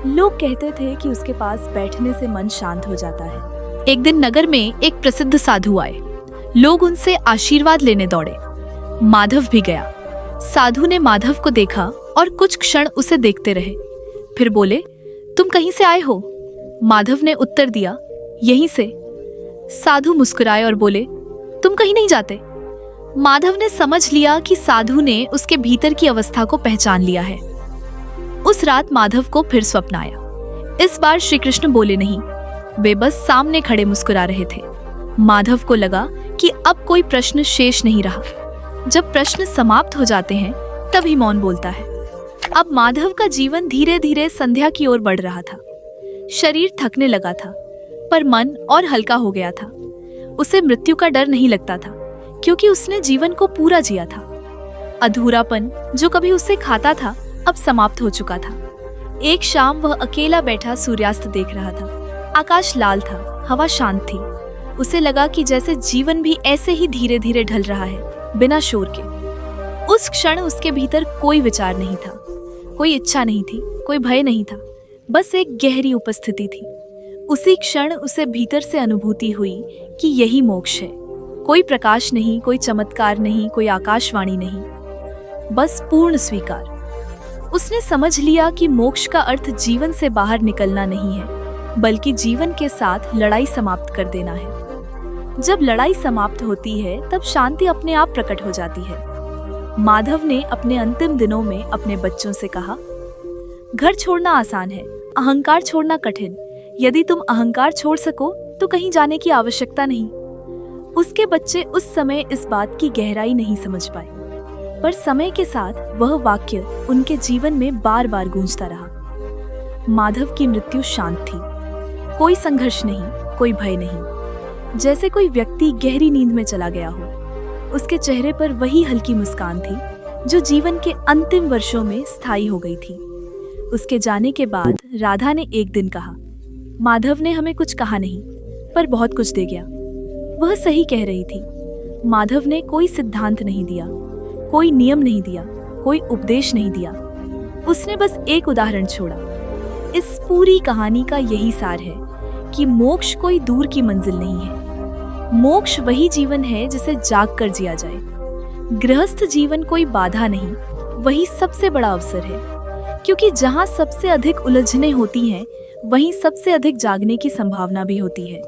लोग कहते थे कि उसके पास बैठने से मन शांत हो जाता है। एक दिन नगर में एक प्रसिद्ध साधु आए। लोग उनसे आशीर्वाद लेने दौड़े। माधव भी गया। साधु ने माधव को देखा और कुछ क्षण उसे देखते रहे, फिर बोले, तुम कहीं से आए हो? माधव ने उत्तर दिया, यहीं से। साधु मुस्कुराए और बोले, तुम कहीं नहीं जाते? माधव ने समझ लिया कि साधु ने उसके भीतर की अवस्था को पहचान लिया है। उस रात माधव को फिर स्वप्न आया। इस बार श्री कृष्ण बोले नहीं, वे बस सामने खड़े मुस्कुरा रहे थे। माधव को लगा कि अब कोई प्रश्न शेष नहीं रहा। जब प्रश्न समाप्त हो जाते हैं तभी मौन बोलता है। अब माधव का जीवन धीरे धीरे संध्या की ओर बढ़ रहा था। शरीर थकने लगा था, पर मन और हल्का हो गया था। उसे मृत्यु का डर नहीं लगता था, क्योंकि उसने जीवन को पूरा जिया था। अधूरापन जो कभी उसे खाता था अब समाप्त हो चुका था। एक शाम वह अकेला बैठा सूर्यास्त देख रहा था। आकाश लाल था, हवा शांत थी। उसे लगा कि जैसे जीवन भी ऐसे ही धीरे धीरे ढल रहा है, बिना शोर के। उस क्षण उसके भीतर कोई विचार नहीं था, कोई इच्छा नहीं थी, कोई भय नहीं था, बस एक गहरी उपस्थिति थी। उसी क्षण उसे भीतर से अनुभूति हुई कि यही मोक्ष है। कोई प्रकाश नहीं, कोई चमत्कार नहीं, कोई आकाशवाणी नहीं, बस पूर्ण स्वीकार। उसने समझ लिया कि मोक्ष का अर्थ जीवन से बाहर निकलना नहीं है, बल्कि जीवन के साथ लड़ाई समाप्त कर देना है। जब लड़ाई समाप्त होती है तब शांति अपने आप प्रकट हो जाती है। माधव ने अपने अंतिम दिनों में अपने बच्चों से कहा, घर छोड़ना आसान है, अहंकार छोड़ना कठिन। यदि तुम अहंकार छोड़ सको तो कहीं जाने की आवश्यकता नहीं। उसके बच्चे उस समय इस बात की गहराई नहीं समझ पाए, पर समय के साथ वह वाक्य उनके जीवन में बार बार गूंजता रहा। माधव की मृत्यु शांत थी, कोई संघर्ष नहीं, कोई भय नहीं, जैसे कोई व्यक्ति गहरी नींद में चला गया हो। उसके चेहरे पर वही हल्की मुस्कान थी जो जीवन के अंतिम वर्षों में स्थायी हो गई थी। उसके जाने के बाद राधा ने एक दिन कहा, माधव ने हमें कुछ कहा नहीं, पर बहुत कुछ दे गया। वह सही कह रही थी। माधव ने कोई सिद्धांत नहीं दिया, कोई नियम नहीं दिया, कोई उपदेश नहीं दिया। उसने बस एक उदाहरण छोड़ा। इस पूरी कहानी का यही सार है कि मोक्ष कोई दूर की मंजिल नहीं है। मोक्ष वही जीवन है जिसे जाग कर जिया जाए। गृहस्थ जीवन कोई बाधा नहीं, वही सबसे बड़ा अवसर है, क्योंकि जहाँ सबसे अधिक उलझनें होती हैं वहीं सबसे अधिक जागने की संभावना भी होती है।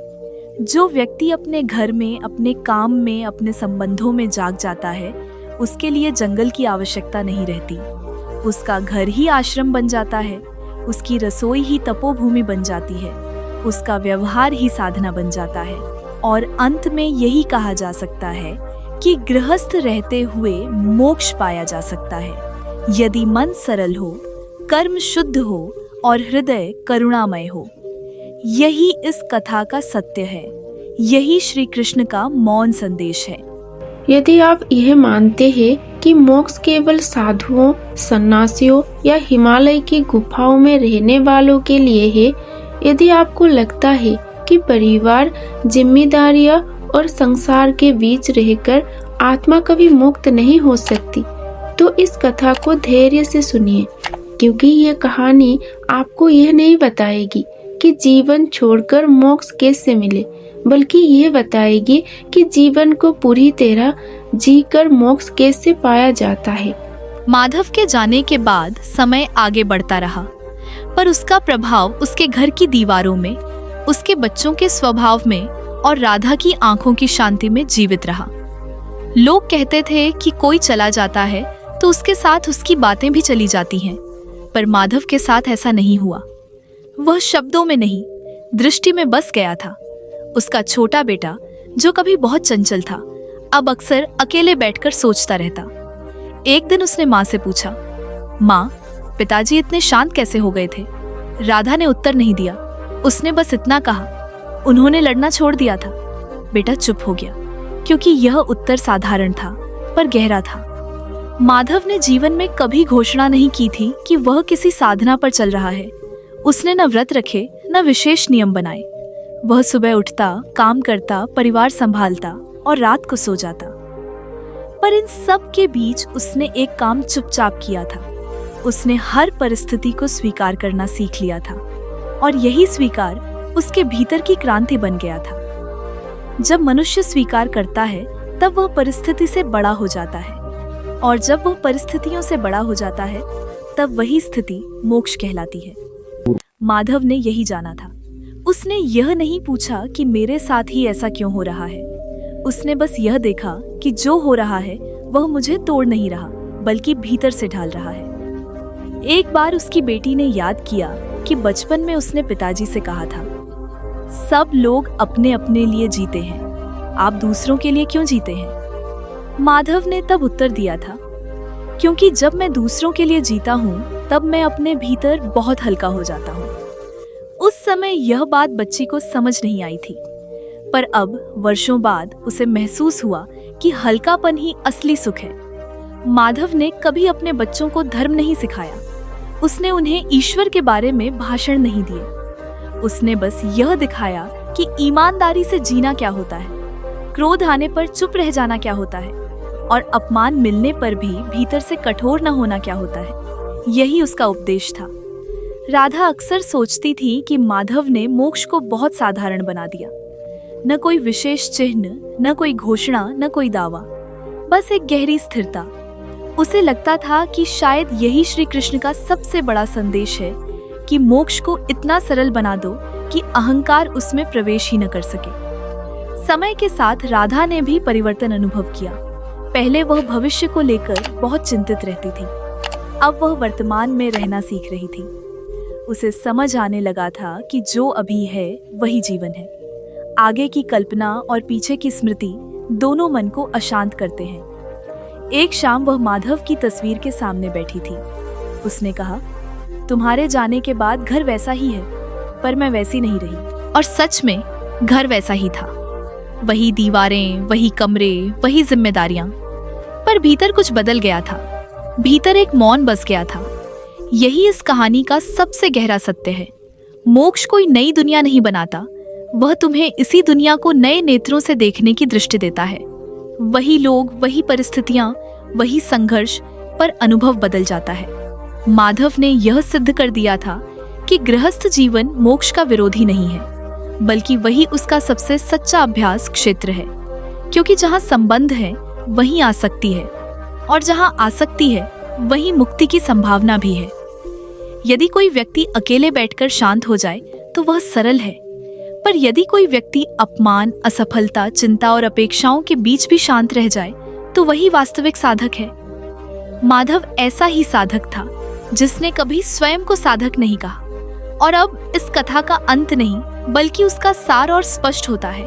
जो व्यक्ति अपने घर में, अपने काम में, अपने संबंधों में जाग जाता है, उसके लिए जंगल की आवश्यकता नहीं रहती। उसका घर ही आश्रम बन जाता है, उसकी रसोई ही तपोभूमि बन जाती है, उसका व्यवहार ही साधना बन जाता है। और अंत में यही कहा जा सकता है कि गृहस्थ रहते हुए मोक्ष पाया जा सकता है, यदि मन सरल हो, कर्म शुद्ध हो और हृदय करुणामय हो। यही इस कथा का सत्य है, यही श्री कृष्ण का मौन संदेश है। यदि आप यह मानते हैं कि मोक्ष केवल साधुओं, सन्यासियों या हिमालय की गुफाओं में रहने वालों के लिए है, यदि आपको लगता है कि परिवार, जिम्मेदारियां और संसार के बीच रहकर आत्मा कभी मुक्त नहीं हो सकती, तो इस कथा को धैर्य से सुनिए, क्योंकि यह कहानी आपको यह नहीं बताएगी कि जीवन छोड़कर मोक्ष कैसे मिले, बल्कि ये बताएगी कि जीवन को पूरी तरह जीकर मोक्ष कैसे पाया जाता है। माधव के जाने के बाद समय आगे बढ़ता रहा, पर उसका प्रभाव उसके घर की दीवारों में, उसके बच्चों के स्वभाव में और राधा की आंखों की शांति में जीवित रहा। लोग कहते थे कि कोई चला जाता है तो उसके साथ उसकी बातें भी चली जाती हैं, पर माधव के साथ ऐसा नहीं हुआ। वह शब्दों में नहीं, दृष्टि में बस गया था। उसका छोटा बेटा, जो कभी बहुत चंचल था, अब अक्सर अकेले बैठकर सोचता रहता। एक दिन उसने माँ से पूछा, माँ, पिताजी इतने शांत कैसे हो गए थे? राधा ने उत्तर नहीं दिया। उसने बस इतना कहा, उन्होंने लड़ना छोड़ दिया था। बेटा चुप हो गया, क्योंकि यह उत्तर साधारण था पर गहरा था। माधव ने जीवन में कभी घोषणा नहीं की थी कि वह किसी साधना पर चल रहा है। उसने न व्रत रखे, न विशेष नियम बनाए। वह सुबह उठता, काम करता, परिवार संभालता और रात को सो जाता। पर इन सब के बीच उसने एक काम चुपचाप किया था। उसने हर परिस्थिति को स्वीकार करना सीख लिया था और यही स्वीकार उसके भीतर की क्रांति बन गया था। जब मनुष्य स्वीकार करता है तब वह परिस्थिति से बड़ा हो जाता है, और जब वह परिस्थितियों से बड़ा हो जाता है तब वही स्थिति मोक्ष कहलाती है। माधव ने यही जाना था। उसने यह नहीं पूछा कि मेरे साथ ही ऐसा क्यों हो रहा है। उसने बस यह देखा कि जो हो रहा है वह मुझे तोड़ नहीं रहा, बल्कि भीतर से ढाल रहा है। एक बार उसकी बेटी ने याद किया कि बचपन में उसने पिताजी से कहा था, सब लोग अपने अपने लिए जीते हैं, आप दूसरों के लिए क्यों जीते हैं? माधव ने तब उत्तर दिया था, क्योंकि जब मैं दूसरों के लिए जीता हूँ तब मैं अपने भीतर बहुत हल्का हो जाता हूँ। उस समय यह बात बच्ची को समझ नहीं आई थी, पर अब वर्षों बाद उसे महसूस हुआ कि हल्कापन ही असली सुख है। माधव ने कभी अपने बच्चों को धर्म नहीं सिखाया। उसने उन्हें ईश्वर के बारे में भाषण नहीं दिए। उसने बस यह दिखाया कि ईमानदारी से जीना क्या होता है, क्रोध आने पर चुप रह जाना क्या होता है, और अपमान मिलने पर भी भीतर से कठोर न होना क्या होता है। यही उसका उपदेश था। राधा अक्सर सोचती थी कि माधव ने मोक्ष को बहुत साधारण बना दिया। न कोई विशेष चिन्ह, न कोई घोषणा, न कोई दावा, बस एक गहरी स्थिरता। उसे लगता था कि शायद यही श्री कृष्ण का सबसे बड़ा संदेश है कि मोक्ष को इतना सरल बना दो कि अहंकार उसमें प्रवेश ही न कर सके। समय के साथ राधा ने भी परिवर्तन अनुभव किया। पहले वह भविष्य को लेकर बहुत चिंतित रहती थी, अब वह वर्तमान में रहना सीख रही थी। उसे समझ आने लगा था कि जो अभी है वही जीवन है। आगे की कल्पना और पीछे की स्मृति दोनों मन को अशांत करते हैं। एक शाम वह माधव की तस्वीर के सामने बैठी थी। उसने कहा, तुम्हारे जाने के बाद घर वैसा ही है, पर मैं वैसी नहीं रही। और सच में घर वैसा ही था। वही दीवारें, वही कमरे, वही जिम्मेदारियां, पर भीतर कुछ बदल गया था। भीतर एक मौन बस गया था। यही इस कहानी का सबसे गहरा सत्य है। मोक्ष कोई नई दुनिया नहीं बनाता, वह तुम्हें इसी दुनिया को नए नेत्रों से देखने की दृष्टि देता है। वही लोग, वही परिस्थितियां, वही संघर्ष, पर अनुभव बदल जाता है। माधव ने यह सिद्ध कर दिया था कि गृहस्थ जीवन मोक्ष का विरोधी नहीं है, बल्कि वही उसका सबसे सच्चा अभ्यास क्षेत्र है। क्योंकि जहाँ संबंध है वहीं आसक्ति है, और जहाँ आसक्ति है वहीं मुक्ति की संभावना भी है। यदि कोई व्यक्ति अकेले बैठकर शांत हो जाए तो वह सरल है, पर यदि कोई व्यक्ति अपमान, असफलता, चिंता और अपेक्षाओं के बीच भी शांत रह जाए तो वही वास्तविक साधक है। माधव ऐसा ही साधक था जिसने कभी स्वयं को साधक नहीं कहा। और अब इस कथा का अंत नहीं, बल्कि उसका सार और स्पष्ट होता है।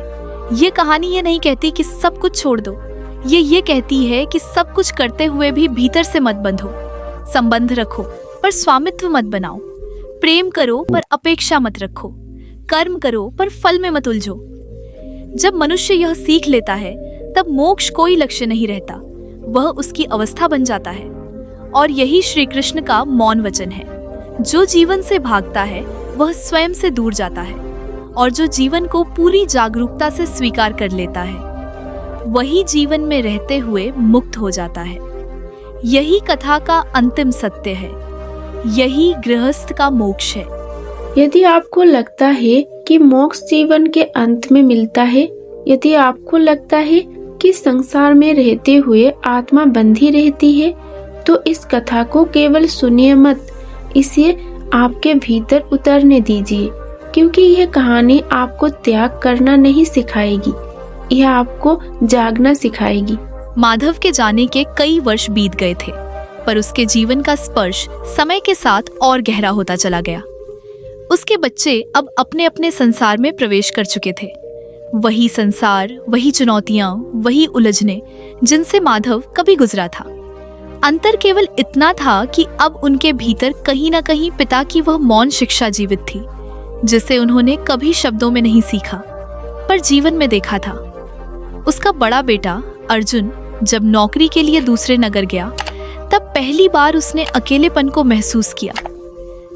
ये कहानी ये नहीं कहती कि सब कुछ छोड़ दो, ये कहती है कि सब कुछ करते हुए भी भीतर से मत बंधो। संबंध रखो पर स्वामित्व मत बनाओ। प्रेम करो पर अपेक्षा मत रखो। कर्म करो पर फल में मत उलझो। जब मनुष्य यह सीख लेता है तब मोक्ष कोई लक्ष्य नहीं रहता, वह उसकी अवस्था बन जाता है। और यही श्री कृष्ण का मौन वचन है। जो जीवन से भागता है वह स्वयं से दूर जाता है, और जो जीवन को पूरी जागरूकता से स्वीकार कर लेता है वही जीवन में रहते हुए मुक्त हो जाता है। यही कथा का अंतिम सत्य है। यही गृहस्थ का मोक्ष है। यदि आपको लगता है कि मोक्ष जीवन के अंत में मिलता है, यदि आपको लगता है कि संसार में रहते हुए आत्मा बंधी रहती है, तो इस कथा को केवल सुनिए मत, इसे आपके भीतर उतरने दीजिए। क्योंकि यह कहानी आपको त्याग करना नहीं सिखाएगी, यह आपको जागना सिखाएगी। माधव के जाने के कई वर्ष बीत गए थे, पर उसके जीवन का स्पर्श समय के साथ और गहरा होता चला गया। उसके बच्चे अब अपने अपने संसार में प्रवेश कर चुके थे। वही संसार, वही चुनौतियां, वही उलझने जिनसे माधव कभी गुजरा था। अंतर केवल इतना था कि अब उनके भीतर कहीं न कहीं पिता की वह मौन शिक्षा जीवित थी, जिसे उन्होंने कभी शब्दों में नहीं सीखा, पर जीवन में देखा था। उसका बड़ा बेटा अर्जुन जब नौकरी के लिए दूसरे नगर गया, तब पहली बार उसने अकेलेपन को महसूस किया।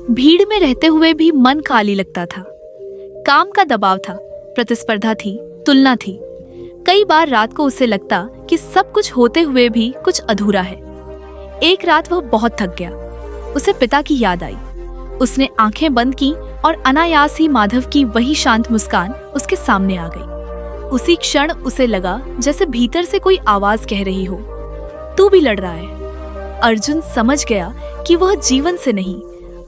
भीड़ में रहते हुए भी मन खाली लगता था। काम का दबाव था, प्रतिस्पर्धा थी, तुलना थी। कई बार रात को उसे लगता कि सब कुछ होते हुए भी कुछ अधूरा है। एक रात वह बहुत थक गया। उसे पिता की याद आई। उसने आंखें बंद की और अनायास ही माधव की वही शांत मुस्कान उसके सामने आ गई। उसी क्षण उसे लगा जैसे भीतर से कोई आवाज कह रही हो, तू भी लड़ रहा है। अर्जुन समझ गया कि वह जीवन से नहीं,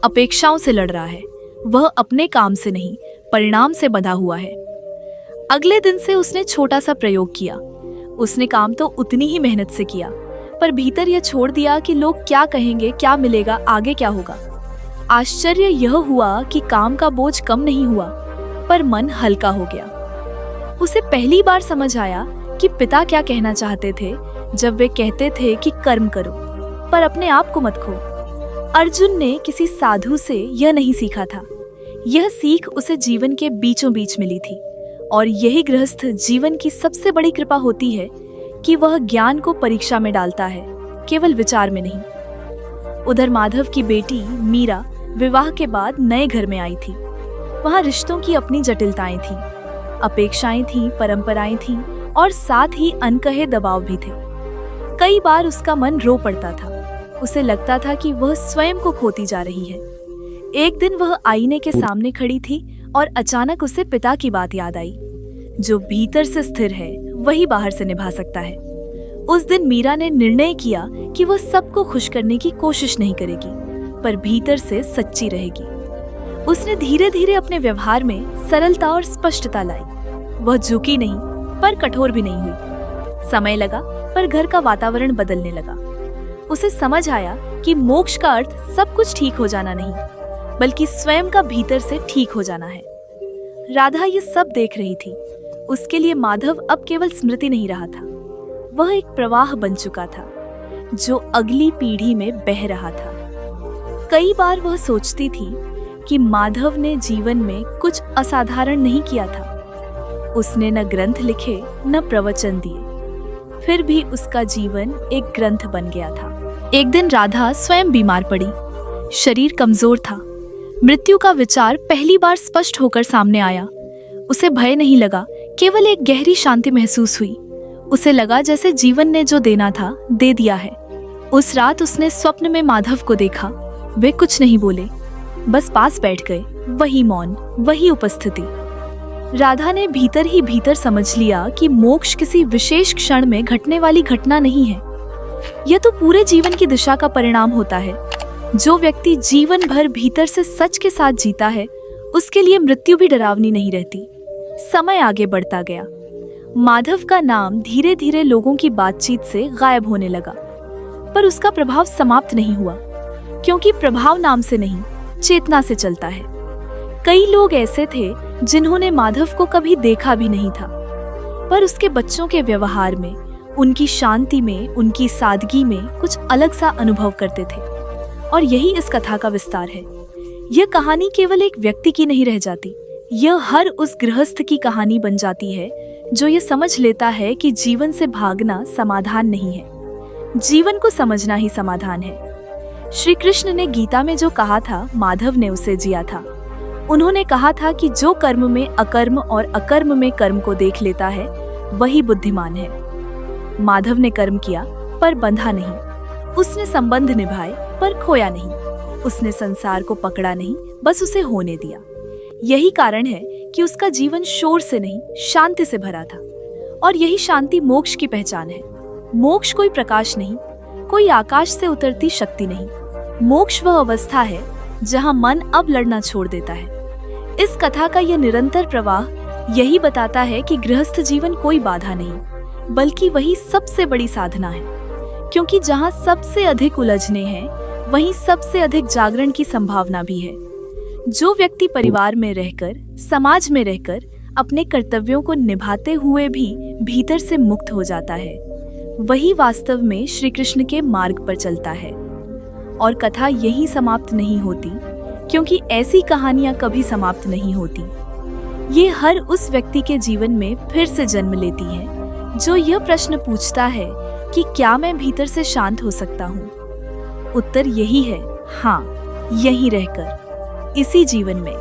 अपेक्षाओं से लड़ रहा है। वह अपने काम से नहीं, परिणाम से बंधा हुआ है। अगले दिन से उसने छोटा सा प्रयोग किया। उसने काम तो उतनी ही मेहनत से किया, पर भीतर यह छोड़ दिया कि लोग क्या कहेंगे, क्या मिलेगा, आगे क्या होगा। आश्चर्य यह हुआ कि काम का बोझ कम नहीं हुआ, पर मन हल्का हो गया। उसे पहली बार समझ आया कि पिता क्या कहना चाहते थे जब वे कहते थे कि कर्म करो, पर अपने आप को मत खो। अर्जुन ने किसी साधु से यह नहीं सीखा था। यह सीख उसे जीवन के बीचों बीच मिली थी, और यही गृहस्थ जीवन की सबसे बड़ी कृपा होती है कि वह ज्ञान को परीक्षा में डालता है, केवल विचार में नहीं। उधर माधव की बेटी मीरा विवाह के बाद नए घर में आई थी। वहां रिश्तों की अपनी जटिलताएं थीं, अपेक्षाएं थीं, परंपराएं थीं और साथ ही अनकहे दबाव भी थे। कई बार उसका मन रो पड़ता था। उसे लगता था कि वह स्वयं को खोती जा रही है। एक दिन वह आईने के सामने खड़ी थी और अचानक उसे पिता की बात याद आई, जो भीतर से स्थिर है वही बाहर से निभा सकता है। उस दिन मीरा ने निर्णय किया कि वह सबको खुश करने की कोशिश नहीं करेगी, पर भीतर से सच्ची रहेगी। उसने धीरे धीरे अपने व्यवहार में सरलता और स्पष्टता लाई। वह झुकी नहीं, पर कठोर भी नहीं हुई। समय लगा, पर घर का वातावरण बदलने लगा। उसे समझ आया कि मोक्ष का अर्थ सब कुछ ठीक हो जाना नहीं, बल्कि स्वयं का भीतर से ठीक हो जाना है। राधा ये सब देख रही थी। उसके लिए माधव अब केवल स्मृति नहीं रहा था, वह एक प्रवाह बन चुका था जो अगली पीढ़ी में बह रहा था। कई बार वह सोचती थी कि माधव ने जीवन में कुछ असाधारण नहीं किया था। उसने न ग्रंथ लिखे, न प्रवचन दिए, फिर भी उसका जीवन एक ग्रंथ बन गया था। एक दिन राधा स्वयं बीमार पड़ी। शरीर कमजोर था। मृत्यु का विचार पहली बार स्पष्ट होकर सामने आया। उसे भय नहीं लगा, केवल एक गहरी शांति महसूस हुई। उसे लगा जैसे जीवन ने जो देना था दे दिया है। उस रात उसने स्वप्न में माधव को देखा। वे कुछ नहीं बोले, बस पास बैठ गए। वही मौन, वही उपस्थिति। राधा ने भीतर ही भीतर समझ लिया कि मोक्ष किसी विशेष क्षण में घटने वाली घटना नहीं है। यह तो पूरे जीवन की दिशा का परिणाम होता है। जो व्यक्ति जीवन भर भीतर से सच के साथ जीता है, उसके लिए मृत्यु भी डरावनी नहीं रहती। समय आगे बढ़ता गया। माधव का नाम धीरे धीरे लोगों की बातचीत से गायब होने लगा, पर उसका प्रभाव समाप्त नहीं हुआ, क्योंकि प्रभाव नाम से नहीं, चेतना से चलता है। कई लोग ऐसे थे जिन्होंने माधव को कभी देखा भी नहीं था, पर उसके बच्चों के व्यवहार में, उनकी शांति में, उनकी सादगी में कुछ अलग सा अनुभव करते थे। और यही इस कथा का विस्तार है। यह कहानी केवल एक व्यक्ति की नहीं रह जाती, यह हर उस गृहस्थ की कहानी बन जाती है जो ये समझ लेता है कि जीवन से भागना समाधान नहीं है, जीवन को समझना ही समाधान है। श्री कृष्ण ने गीता में जो कहा था, माधव ने उसे जिया था। उन्होंने कहा था कि जो कर्म में अकर्म और अकर्म में कर्म को देख लेता है, वही बुद्धिमान है। माधव ने कर्म किया, पर बंधा नहीं। उसने संबंध निभाए, पर खोया नहीं। उसने संसार को पकड़ा नहीं, बस उसे होने दिया। यही कारण है कि उसका जीवन शोर से नहीं, शांति से भरा था। और यही शांति मोक्ष की पहचान है। मोक्ष कोई प्रकाश नहीं, कोई आकाश से उतरती शक्ति नहीं। मोक्ष वह अवस्था है जहां मन अब लड़ना छोड़ देता है। इस कथा का यह निरंतर प्रवाह यही बताता है कि गृहस्थ जीवन कोई बाधा नहीं, बल्कि वही सबसे बड़ी साधना है। क्योंकि जहां सबसे अधिक उलझने हैं, वहीं सबसे अधिक जागरण की संभावना भी है। जो व्यक्ति परिवार में रहकर, समाज में रहकर अपने कर्तव्यों को निभाते हुए भी भीतर से मुक्त हो जाता है, वही वास्तव में श्री कृष्ण के मार्ग पर चलता है। और कथा यहीं समाप्त नहीं होती, क्योंकि ऐसी कहानियां कभी समाप्त नहीं होती। ये हर उस व्यक्ति के जीवन में फिर से जन्म लेती हैं जो यह प्रश्न पूछता है कि क्या मैं भीतर से शांत हो सकता हूँ? उत्तर यही है, हाँ, यहीं रहकर, इसी जीवन में।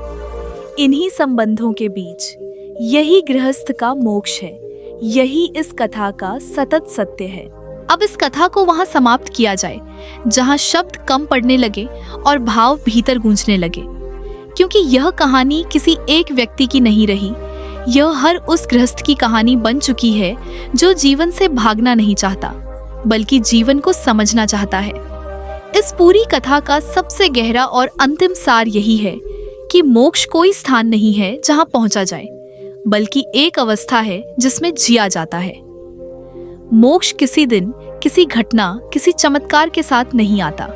इन्हीं संबंधों के बीच यही गृहस्थ का मोक्ष है। यही इस कथा का सतत सत्य है। अब इस कथा को वहां समाप्त किया जाए जहां शब्द कम पड़ने लगे और भाव भीतर गूंजने लगे, क्योंकि यह कहानी किसी एक व्यक्ति की नहीं रही। यह हर उस गृहस्थ की कहानी बन चुकी है जो जीवन से भागना नहीं चाहता, बल्कि जीवन को समझना चाहता है। इस पूरी कथा का सबसे गहरा और अंतिम सार यही है कि मोक्ष कोई स्थान नहीं है जहां पहुंचा जाए, बल्कि एक अवस्था है जिसमें जिया जाता है। मोक्ष किसी दिन, किसी घटना, किसी चमत्कार के साथ नहीं आता।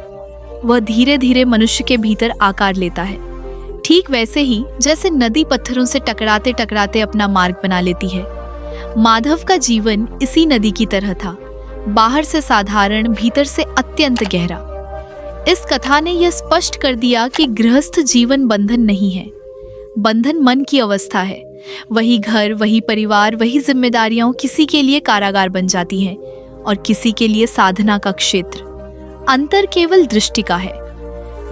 वह धीरे धीरे मनुष्य के भीतर आकार लेता है, ठीक वैसे ही जैसे नदी पत्थरों से टकराते टकराते अपना मार्ग बना लेती है। माधव का जीवन इसी नदी की तरह था, बाहर से साधारण, भीतर से अत्यंत गहरा। इस कथा ने यह स्पष्ट कर दिया कि गृहस्थ जीवन बंधन नहीं है। बंधन मन की अवस्था है। वही घर, वही परिवार, वही जिम्मेदारियां किसी के लिए कारागार बन जाती हैं और किसी के लिए साधना का क्षेत्र। अंतर केवल दृष्टि का है।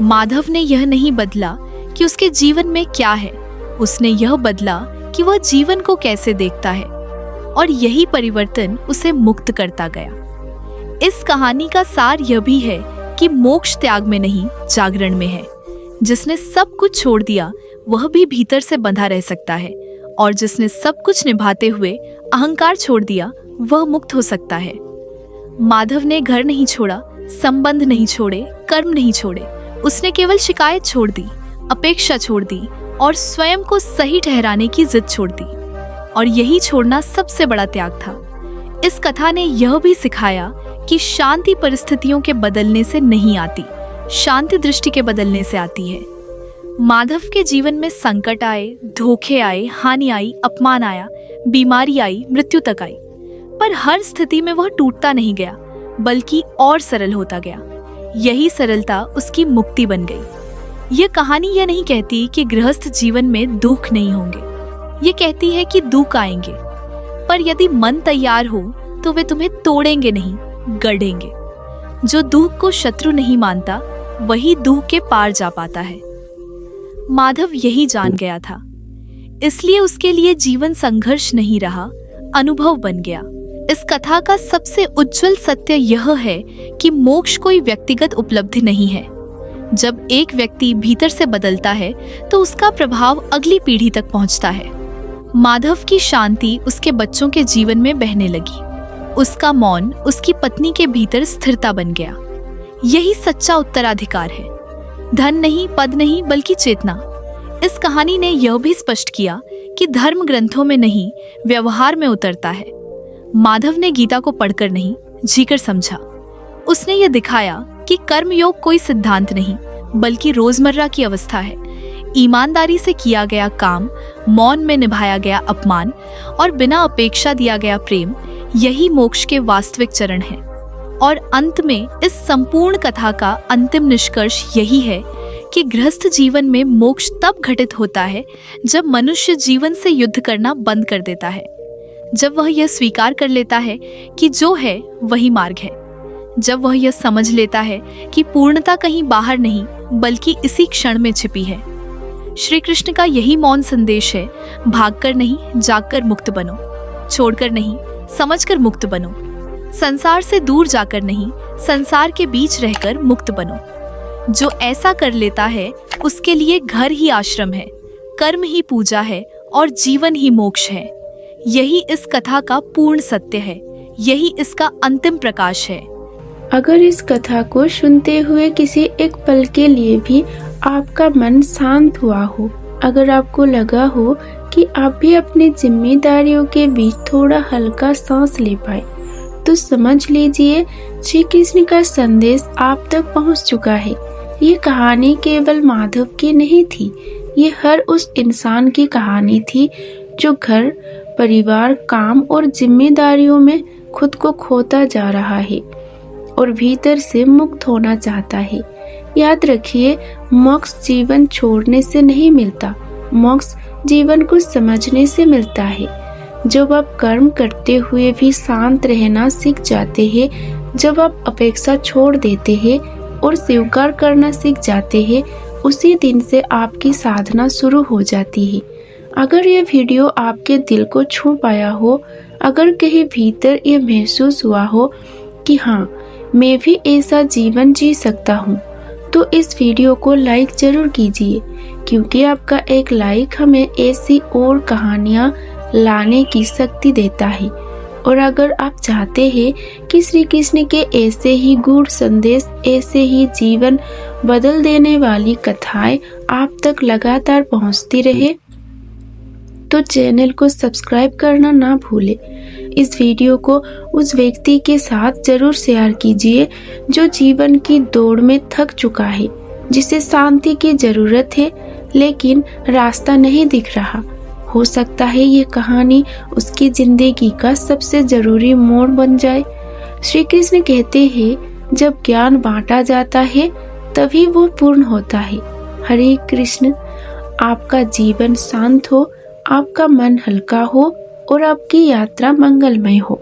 माधव ने यह नहीं बदला कि उसके जीवन में क्या है, उसने यह बदला कि वह जीवन को कैसे देखता है, और यही परिवर्तन उसे मुक्त करता गया। इस कहानी का सार यह भी है कि मोक्ष त्याग में नहीं, जागरण में है। जिसने सब कुछ छोड़ दिया वह भी भीतर से बंधा रह सकता है, और जिसने सब कुछ निभाते हुए अहंकार छोड़ दिया वह मुक्त हो सकता है। माधव ने घर नहीं छोड़ा, संबंध नहीं छोड़े, कर्म नहीं छोड़े। उसने केवल शिकायत छोड़ दी, अपेक्षा छोड़ दी और स्वयं को सही ठहराने की जिद छोड़ दी, और यही छोड़ना सबसे बड़ा त्याग था। इस कथा ने यह भी सिखाया कि शांति परिस्थितियों के बदलने से नहीं आती, शांति दृष्टि के बदलने से आती है। माधव के जीवन में संकट आए, धोखे आए, हानि आई, अपमान आया, बीमारी आई, मृत्यु तक आई, पर हर स्थिति में वह टूटता नहीं गया, बल्कि और सरल होता गया। यही सरलता उसकी मुक्ति बन गई। यह कहानी यह नहीं कहती कि गृहस्थ जीवन में दुख नहीं होंगे। ये कहती है कि दुख आएंगे, पर यदि मन तैयार हो तो वे तुम्हें तोड़ेंगे नहीं, गढ़ेंगे। जो दुख को शत्रु नहीं मानता वही दुख के पार जा पाता है। माधव यही जान गया था, इसलिए उसके लिए जीवन संघर्ष नहीं रहा, अनुभव बन गया। इस कथा का सबसे उज्जवल सत्य यह है कि मोक्ष कोई व्यक्तिगत उपलब्धि नहीं है। जब एक व्यक्ति भीतर से बदलता है तो उसका प्रभाव अगली पीढ़ी तक पहुंचता है। माधव की शांति उसके बच्चों के जीवन में बहने लगी। उसका मौन उसकी पत्नी के भीतर स्थिरता बन गया। यही सच्चा उत्तराधिकार है। धन नहीं, पद नहीं, बल्कि चेतना। इस कहानी ने यह भी स्पष्ट किया कि धर्म ग्रंथों में नहीं, व्यवहार में उतरता है। माधव ने गीता को पढ़कर नहीं, जीकर समझा। उसने यह दिखाया कि कर्मयोग कोई सिद्धांत नहीं, बल्कि रोजमर्रा की अवस्था है। ईमानदारी से किया गया काम, मौन में निभाया गया अपमान और बिना अपेक्षा दिया गया प्रेम, यही मोक्ष के वास्तविक चरण हैं। और अंत में इस संपूर्ण कथा का अंतिम निष्कर्ष यही है कि गृहस्थ जीवन में मोक्ष तब घटित होता है जब मनुष्य जीवन से युद्ध करना बंद कर देता है, जब वह यह स्वीकार कर लेता है कि जो है वही मार्ग है, जब वह यह समझ लेता है कि पूर्णता कहीं बाहर नहीं बल्कि इसी क्षण में छिपी है। श्री कृष्ण का यही मौन संदेश है, भागकर नहीं, जागकर मुक्त बनो, छोड़कर नहीं, समझकर मुक्त बनो, संसार से दूर जाकर नहीं, संसार के बीच रहकर मुक्त बनो। जो ऐसा कर लेता है उसके लिए घर ही आश्रम है, कर्म ही पूजा है और जीवन ही मोक्ष है। यही इस कथा का पूर्ण सत्य है, यही इसका अंतिम प्रकाश है। अगर इस कथा को सुनते हुए किसी एक पल के लिए भी आपका मन शांत हुआ हो, अगर आपको लगा हो कि आप भी अपनी जिम्मेदारियों के बीच थोड़ा हल्का सांस ले पाए, तो समझ लीजिए श्री कृष्ण का संदेश आप तक पहुंच चुका है। ये कहानी केवल माधव की नहीं थी, ये हर उस इंसान की कहानी थी जो घर, परिवार, काम और जिम्मेदारियों में खुद को खोता जा रहा है और भीतर से मुक्त होना चाहता है। याद रखिए, मोक्ष जीवन छोड़ने से नहीं मिलता, मोक्ष जीवन को समझने से मिलता है। जब आप कर्म करते हुए भी शांत रहना सीख जाते हैं, जब आप अपेक्षा छोड़ देते हैं और स्वीकार करना सीख जाते हैं, उसी दिन से आपकी साधना शुरू हो जाती है। अगर ये वीडियो आपके दिल को छू पाया हो, अगर कहीं भीतर ये महसूस हुआ हो कि हाँ, मैं भी ऐसा जीवन जी सकता हूँ, तो इस वीडियो को लाइक जरूर कीजिए, क्योंकि आपका एक लाइक हमें ऐसी और कहानियाँ लाने की शक्ति देता है। और अगर आप चाहते हैं कि श्री कृष्ण के ऐसे ही गूढ़ संदेश, ऐसे ही जीवन बदल देने वाली कथाएं आप तक लगातार पहुंचती रहे, तो चैनल को सब्सक्राइब करना ना भूलें। इस वीडियो को उस व्यक्ति के साथ जरूर शेयर कीजिए जो जीवन की दौड़ में थक चुका है, जिसे शांति की जरूरत है लेकिन रास्ता नहीं दिख रहा। हो सकता है ये कहानी उसकी जिंदगी का सबसे जरूरी मोड़ बन जाए। श्री कृष्ण कहते हैं, जब ज्ञान बांटा जाता है तभी वो पूर्ण होता है। हरे कृष्ण। आपका जीवन शांत हो, आपका मन हल्का हो और आपकी यात्रा मंगलमय हो।